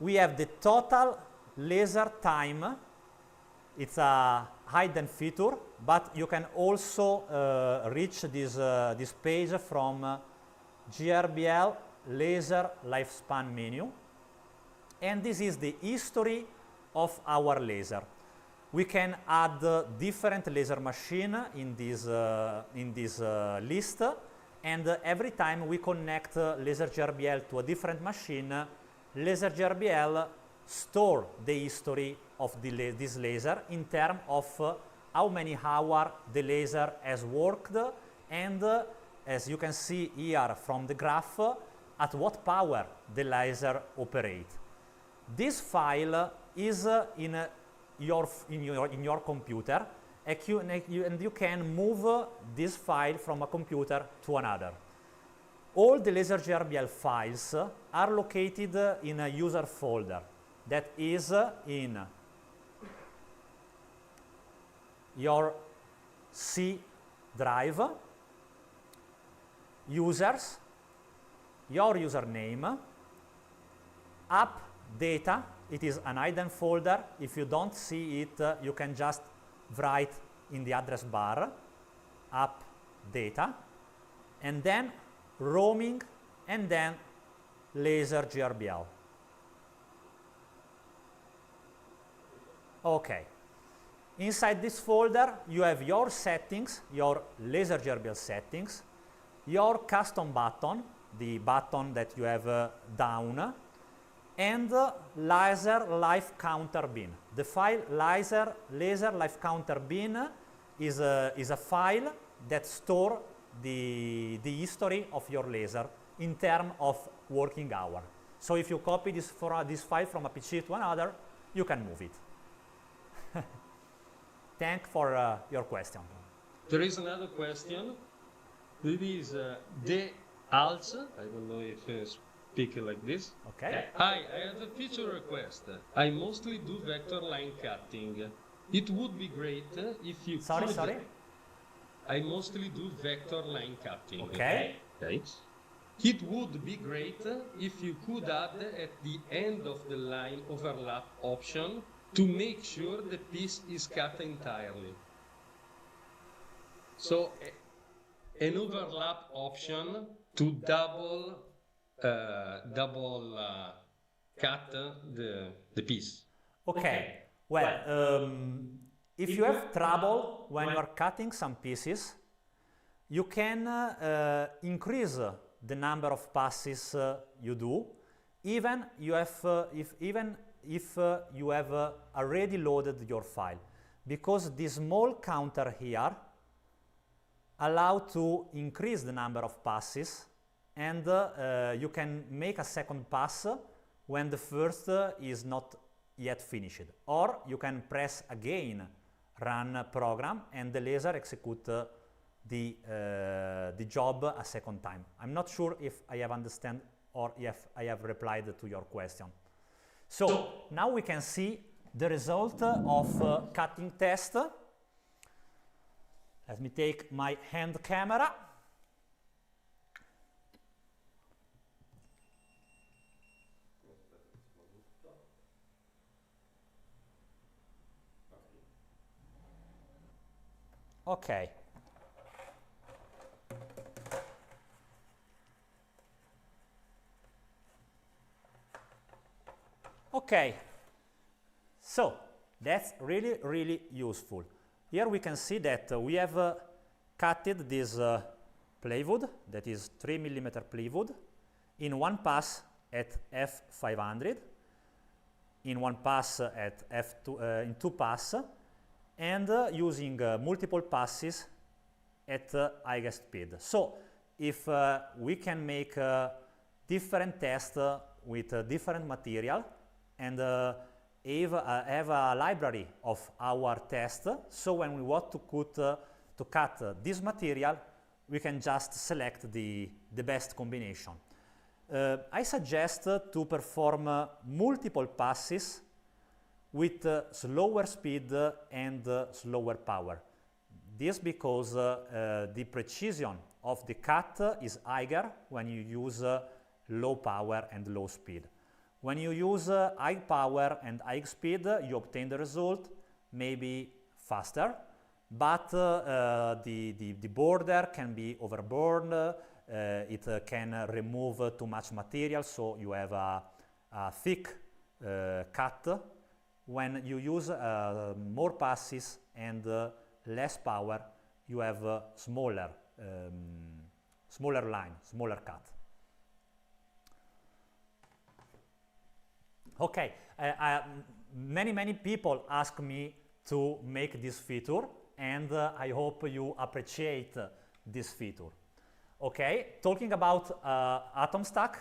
We have the total laser time. It's a hidden feature, but you can also reach this page from GRBL laser lifespan menu. And this is the history of our laser. We can add different laser machine in this list, and every time we connect LaserGRBL to a different machine, LaserGRBL store the history of this laser in terms of how many hours the laser has worked, and as you can see here from the graph, at what power the laser operates. This file is in your computer, and you can move this file from a computer to another. All the LaserGRBL files are located in a user folder that is in your C drive, users, your username, app data, it is an hidden folder. If you don't see it, you can just write in the address bar, app data, and then roaming, and then LaserGRBL. Okay. Inside this folder, you have your settings, your LaserGRBL settings, your custom button, the button that you have down, and laser life counter bin. The file laser life counter bin is a file that stores the history of your laser in terms of working hour. So if you copy this file from a PC to another, you can move it. Thank for your question. There is another question. It is the ALS. I don't know if I speak like this. Okay. Hi, I have a feature request. I mostly do vector line cutting. It would be great if you could... Sorry? I mostly do vector line cutting. Okay. Okay. It would be great if you could add at the end of the line overlap option to make sure the piece is cut entirely. So an overlap option to double cut the piece. Okay. Well, if you have trouble when you are cutting some pieces, you can increase the number of passes you do, even if you have already loaded your file, because this small counter here allows to increase the number of passes, and you can make a second pass when the first is not yet finished, or you can press again run program and the laser execute the job a second time. I'm not sure if I have understand or if I have replied to your question. So now we can see the result of cutting test. Let me take my hand camera. Okay. Okay, so that's really useful. Here we can see that we have cutted this plywood, that is 3 mm plywood, in one pass at f500, in one pass at f2, in two pass, and using multiple passes at highest speed. So if we can make different tests with different material, and have a library of our test, so when we want to cut this material, we can just select the best combination. I suggest to perform multiple passes with slower speed and slower power. This because the precision of the cut is higher when you use low power and low speed. When you use high power and high speed, you obtain the result maybe faster, but the border can be overburned, it can remove too much material, so you have a thick cut. When you use more passes and less power, you have smaller line, smaller cut. Okay, many people ask me to make this feature, and I hope you appreciate this feature. Okay, talking about atom stack,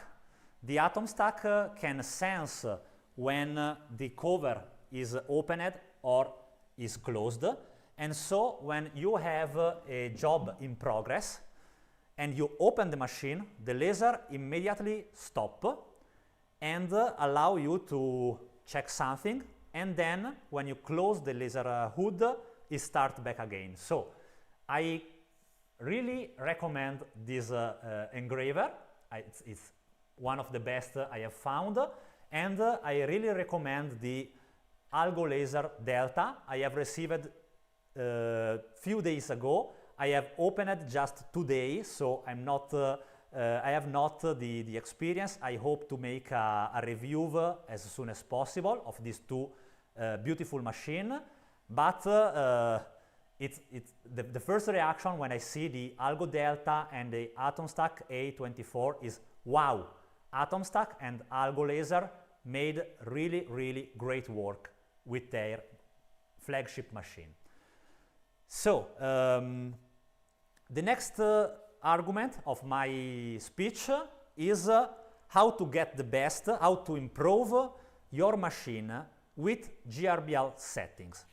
the atom stack can sense when the cover is opened or is closed, and so when you have a job in progress and you open the machine, the laser immediately stops and allow you to check something, and then when you close the laser hood, it starts back again. So I really recommend this engraver. It's one of the best I have found, and I really recommend the Algo Laser Delta. I have received few days ago. I have opened it just today, so I'm not I have not the experience. I hope to make a review as soon as possible of these two beautiful machines. But the first reaction when I see the Algo Delta and the AtomStack A24 is, wow, AtomStack and Algo Laser made really great work with their flagship machine. So the next argument of my speech is how to get the best, how to improve your machine with GRBL settings.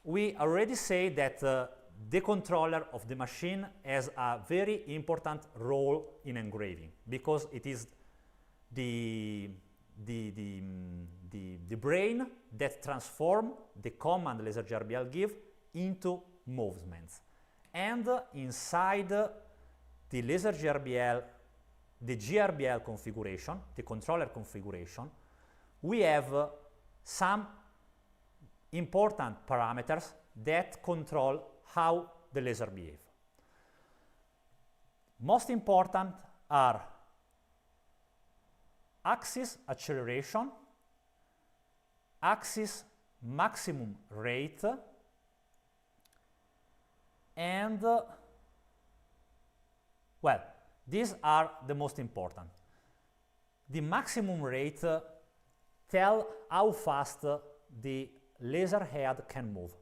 We already say that the controller of the machine has a very important role in engraving, because it is the brain that transforms the command LaserGRBL give into movements. And inside the LaserGRBL, the GRBL configuration, the controller configuration, we have some important parameters that control how the laser behaves. Most important are axis acceleration, axis maximum rate, and well, these are the most important. The maximum rate tells how fast the laser head can move.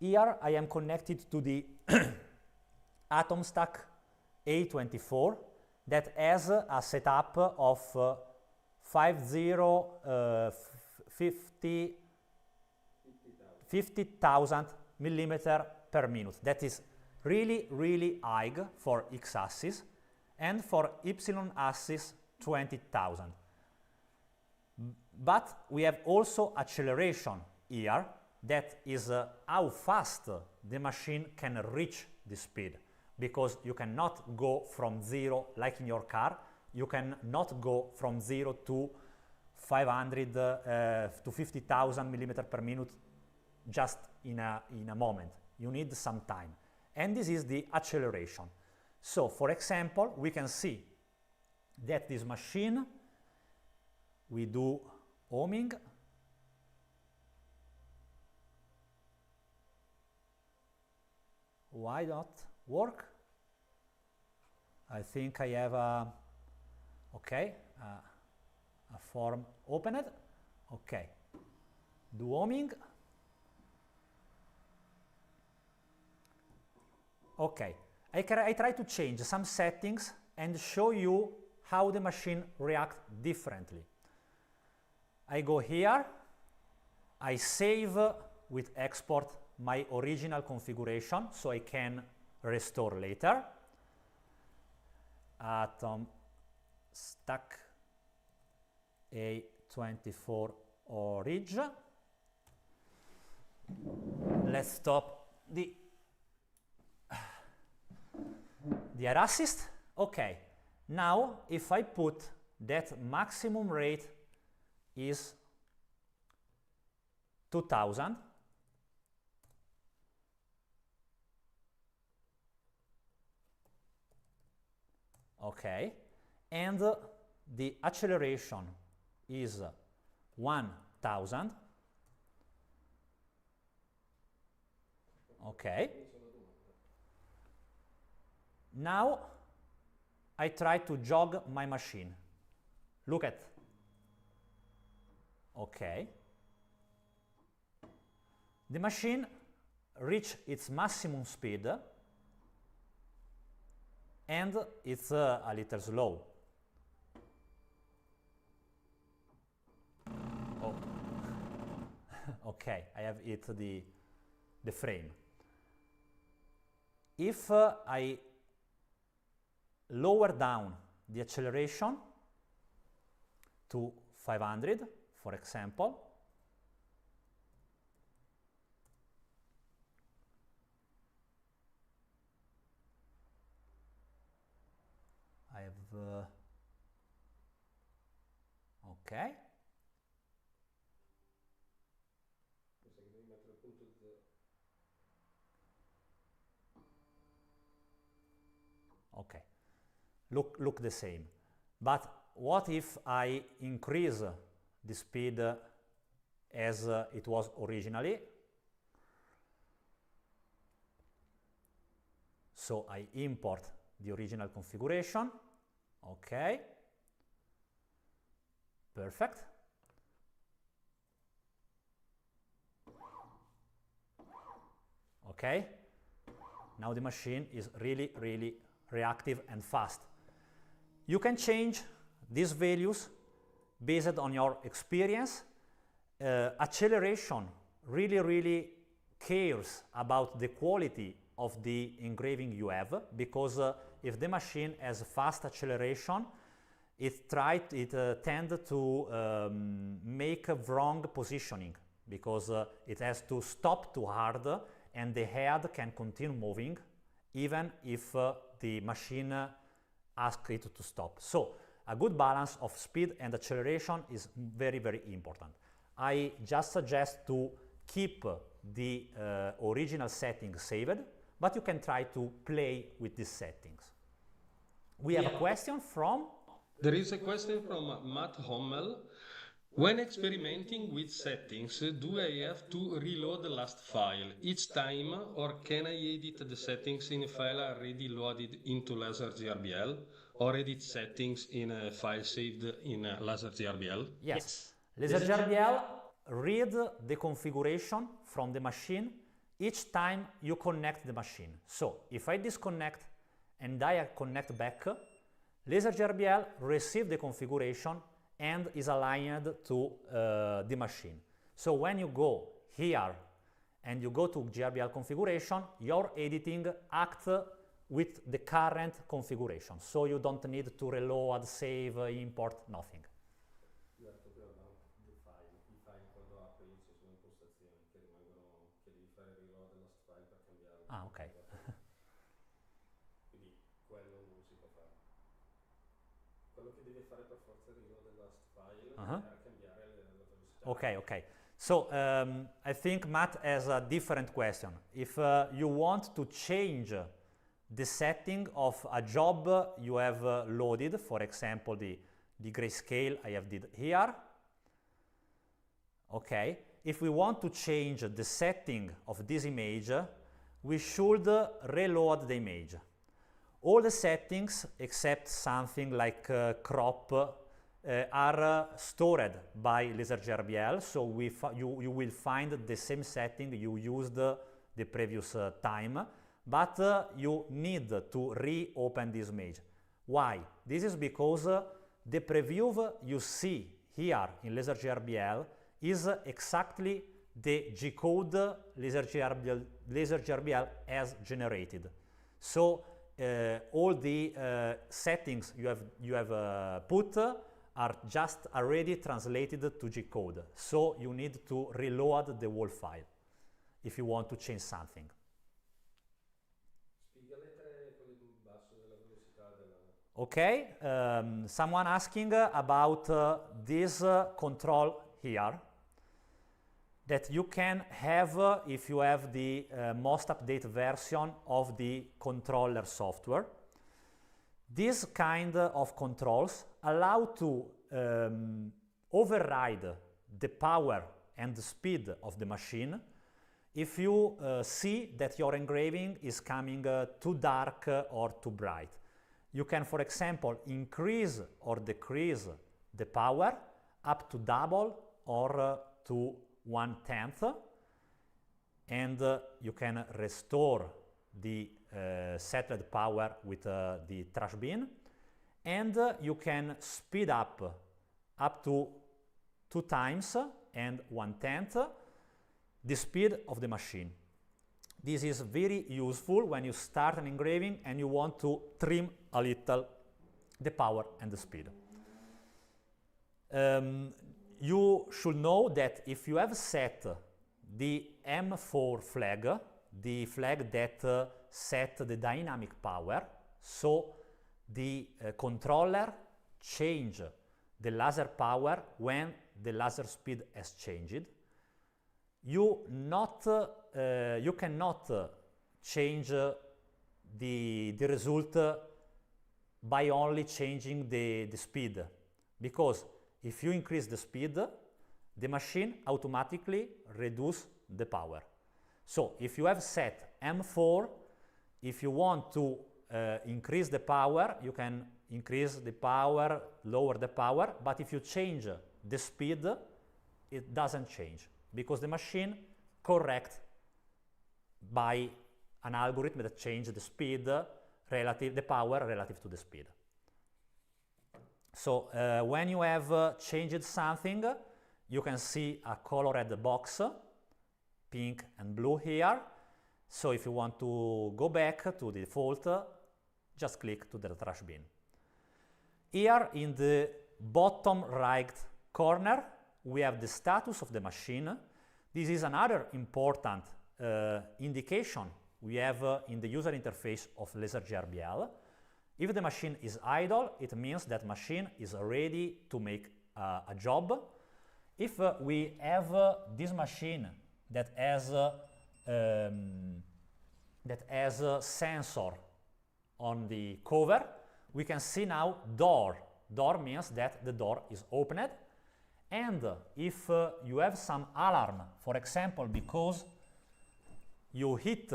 Here I am connected to the AtomStack A24 that has a setup of 50,000 millimeter per minute. That is really high for x-axis, and for y-axis 20,000. But we have also acceleration here, that is how fast the machine can reach the speed, because you cannot go from 0, like in your car, you cannot go from 0 to 500 to 50,000 millimeter per minute just in a moment. You need some time, and this is the acceleration. So for example, we can see that this machine, we do homing, why not work? I think I have a form opened. Okay, do homing. Okay, I try to change some settings and show you how the machine reacts differently. I go here, I save with export my original configuration so I can restore later. AtomStack A24 orig. Let's stop the air assist. Okay, now if I put that maximum rate is 2000, okay, and the acceleration is 1000, okay. Now I try to jog my machine. Look at. Okay. The machine reached its maximum speed, and it's a little slow. Oh. Okay, I have hit the frame. If I lower down the acceleration to 500, for example, okay. Okay, look the same. But what if I increase the speed as it was originally? So I import the original configuration. Okay, perfect. Okay, now the machine is really, really reactive and fast. You can change these values based on your experience. Acceleration really cares about the quality of the engraving you have, because if the machine has fast acceleration, it tends to make a wrong positioning, because it has to stop too hard and the head can continue moving even if the machine asks it to stop. So a good balance of speed and acceleration is very important. I just suggest to keep the original settings saved, but you can try to play with these settings. We have a question from? There is a question from Matt Hommel. When experimenting with settings, do I have to reload the last file each time, or can I edit the settings in a file already loaded into LaserGRBL, or edit settings in a file saved in LaserGRBL? Yes. LaserGRBL read the configuration from the machine each time you connect the machine. So if I disconnect and I connect back, LaserGRBL receives the configuration and is aligned to the machine. So when you go here and you go to GRBL configuration, your editing acts with the current configuration. So you don't need to reload, save, import, nothing. You are talking about the file. I file quando apri ci sono impostazioni che rimangono, che devi fare reload the last file per cambiare. Ah, ok. Quindi quello non si può fare. Quello che deve fare per forza reload the last file è cambiare la velocità. Okay. So I think Matt has a different question. If you want to change the setting of a job you have loaded, for example, the grayscale I have did here. Okay. If we want to change the setting of this image, we should reload the image. All the settings, except something like crop, are stored by LaserGRBL, so you will find the same setting you used the previous time, but you need to reopen this image. Why? This is because the preview you see here in LaserGRBL is exactly the G-code LaserGRBL has generated. So all the settings you have put are just already translated to G-code. So you need to reload the whole file if you want to change something. Okay, someone asking about this control here that you can have if you have the most updated version of the controller software. This kind of controls allow to override the power and the speed of the machine if you see that your engraving is coming too dark or too bright. You can, for example, increase or decrease the power up to double or to 1/10, and you can restore the settled power with the trash bin, and you can speed up to 2 times and 1/10 the speed of the machine. This is very useful when you start an engraving and you want to trim a little the power and the speed. You should know that if you have set the M4 flag, the flag that set the dynamic power, so the controller change the laser power when the laser speed has changed. You cannot change the result by only changing the speed, because if you increase the speed, the machine automatically reduces the power. So if you have set M4, if you want to increase the power, you can increase the power, lower the power, but if you change the speed, it doesn't change, because the machine corrects by an algorithm that changes the speed the power relative to the speed. So when you have changed something, you can see a colored box, pink and blue here. So if you want to go back to the default, just click to the trash bin. Here in the bottom right corner, we have the status of the machine. This is another important indication we have in the user interface of LaserGRBL. If the machine is idle, it means that machine is ready to make a job. If we have this machine that has a sensor on the cover, we can see now door. Door means that the door is opened. And if you have some alarm, for example, because you hit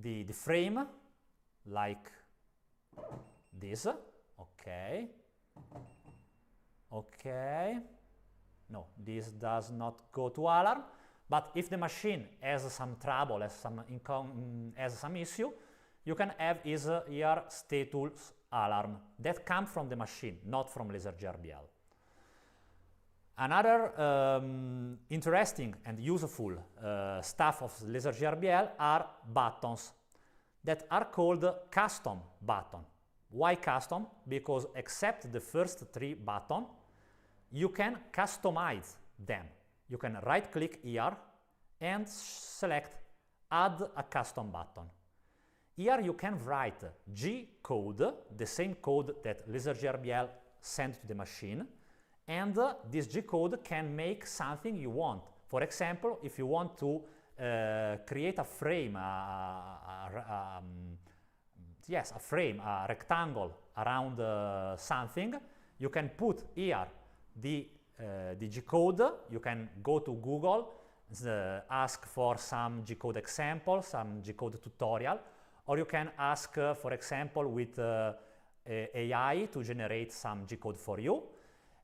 the frame, like this, okay, no, this does not go to alarm, but if the machine has some trouble, has some issue, you can have here status alarm that comes from the machine, not from LaserGRBL. Another interesting and useful stuff of LaserGRBL are buttons that are called custom button. Why custom? Because except the first 3 buttons, you can customize them. You can right-click here and select Add a custom button. Here you can write G code, the same code that LaserGRBL sent to the machine, and this G code can make something you want. For example, if you want to create a frame, a rectangle around something, you can put here the G code. You can go to Google, ask for some G code example, some G code tutorial, or you can ask, for example, with AI to generate some G code for you,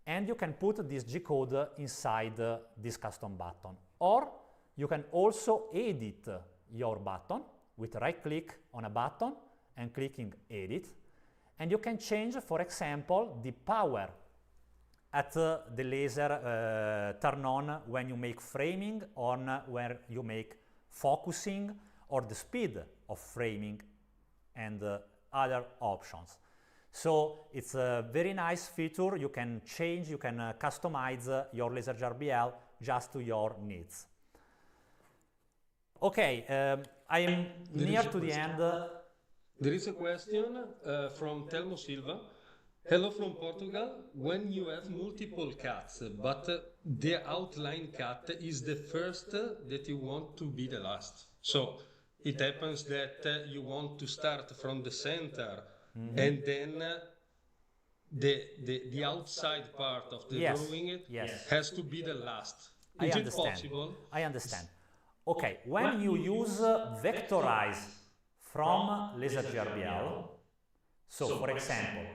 and you can put this G code inside this custom button. Or you can also edit your button with right-click on a button and clicking Edit, and you can change, for example, the power at the laser turn on when you make framing, or where you make focusing, or the speed of framing, and other options. So it's a very nice feature. You can change, you can customize your LaserGRBL just to your needs. Okay, I am near to the end. There is a question from Telmo Silva. Hello from Portugal. When you have multiple cuts, but the outline cut is the first that you want to be the last. So it happens that you want to start from the center, and then the outside part of the drawing has to be the last. Is it possible? I understand. Okay, when you use vectorize from LaserGRBL, so for example,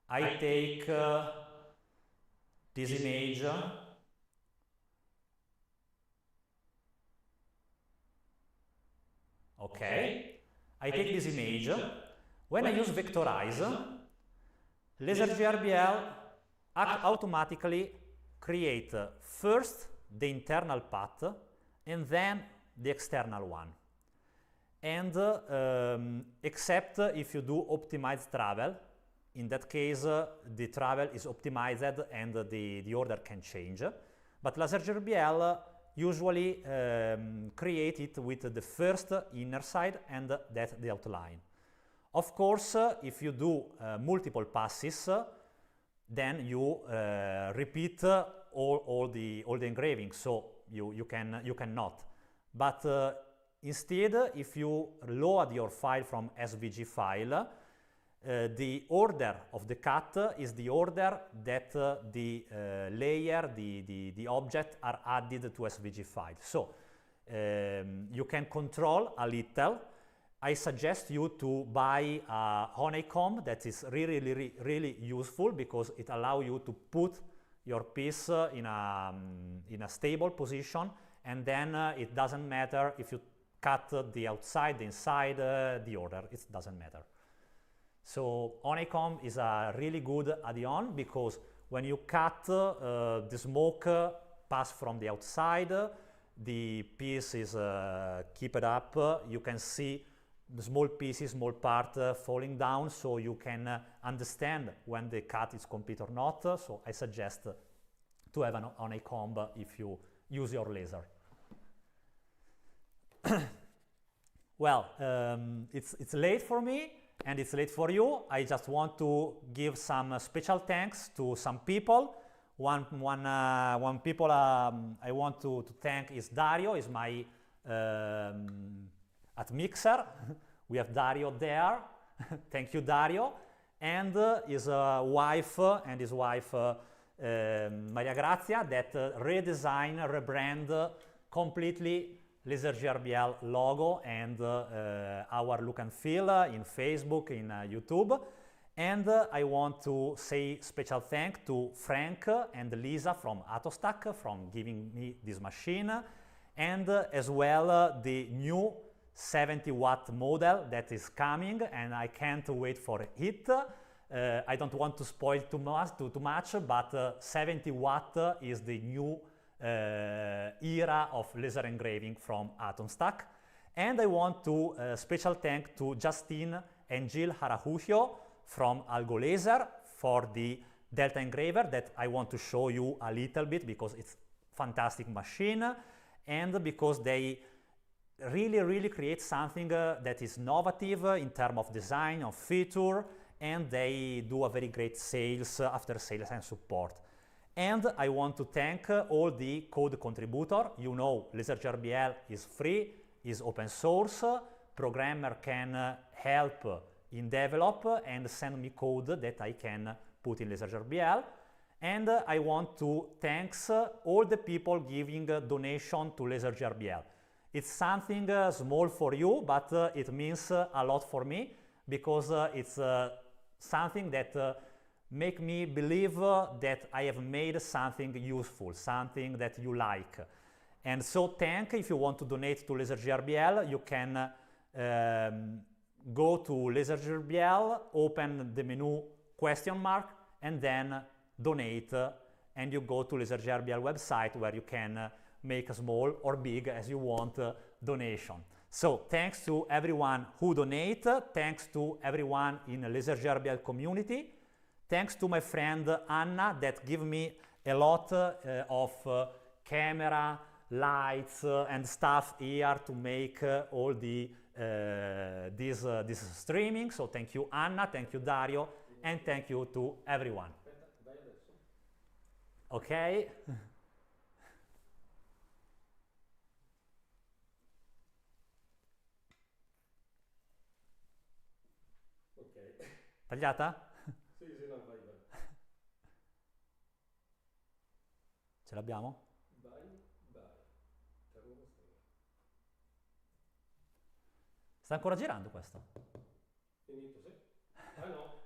I take this image, okay, I take this image. When I use vectorize, LaserGRBL automatically create first the internal path and then the external one. And except if you do optimized travel, in that case the travel is optimized and the order can change. But LaserGRBL usually create it with the first inner side and that the outline. Of course, if you do multiple passes, then you repeat all the engraving, so you cannot. But instead, if you load your file from SVG file, the order of the cut is the order that the layer, the object are added to SVG file. So you can control a little. I suggest you to buy a honeycomb that is really useful, because it allows you to put your piece in a stable position, and then it doesn't matter if you cut the outside, the inside, the order, it doesn't matter. So honeycomb is a really good add-on, because when you cut, the smoke pass from the outside, the piece is kept up, you can see the small pieces, small part falling down, so you can understand when the cut is complete or not. So I suggest to have an honeycomb if you use your laser. Well, it's late for me and it's late for you. I just want to give some special thanks to some people. One people I want to thank is Dario, is my at Mixer. We have Dario there. Thank you, Dario. And his wife Maria Grazia, that rebrand completely LaserGRBL logo and our look and feel in Facebook, in YouTube. And I want to say special thanks to Frank and Lisa from Atostack from giving me this machine, and as well the new 70-watt model that is coming, and I can't wait for it. I don't want to spoil too much, but 70 watt is the new era of laser engraving from Atostack. And I want to special thank to Justine and Jill Harajujo from Algo Laser for the Delta engraver that I want to show you a little bit, because it's fantastic machine, and because they really create something that is innovative in terms of design, of feature, and they do a very great sales, after sales and support. And I want to thank all the code contributors. You know, LaserGRBL is free, is open source. Programmer can help in develop and send me code that I can put in LaserGRBL. And I want to thank all the people giving donation to LaserGRBL. It's something small for you, but it means a lot for me, because it's something that make me believe that I have made something useful, something that you like. And so if you want to donate to LaserGRBL, you can go to LaserGRBL, open the menu question mark, and then donate, and you go to LaserGRBL website, where you can make a small or big as you want donation. So thanks to everyone who donate, thanks to everyone in the LaserGRBL community, thanks to my friend Anna that give me a lot of camera, lights and stuff here to make all the this streaming. So thank you Anna, thank you Dario, and thank you to everyone. Okay? Tagliata? Sì, no, vai. Ce l'abbiamo? Vai. Sta ancora girando questo? Finito, sì. Ah no.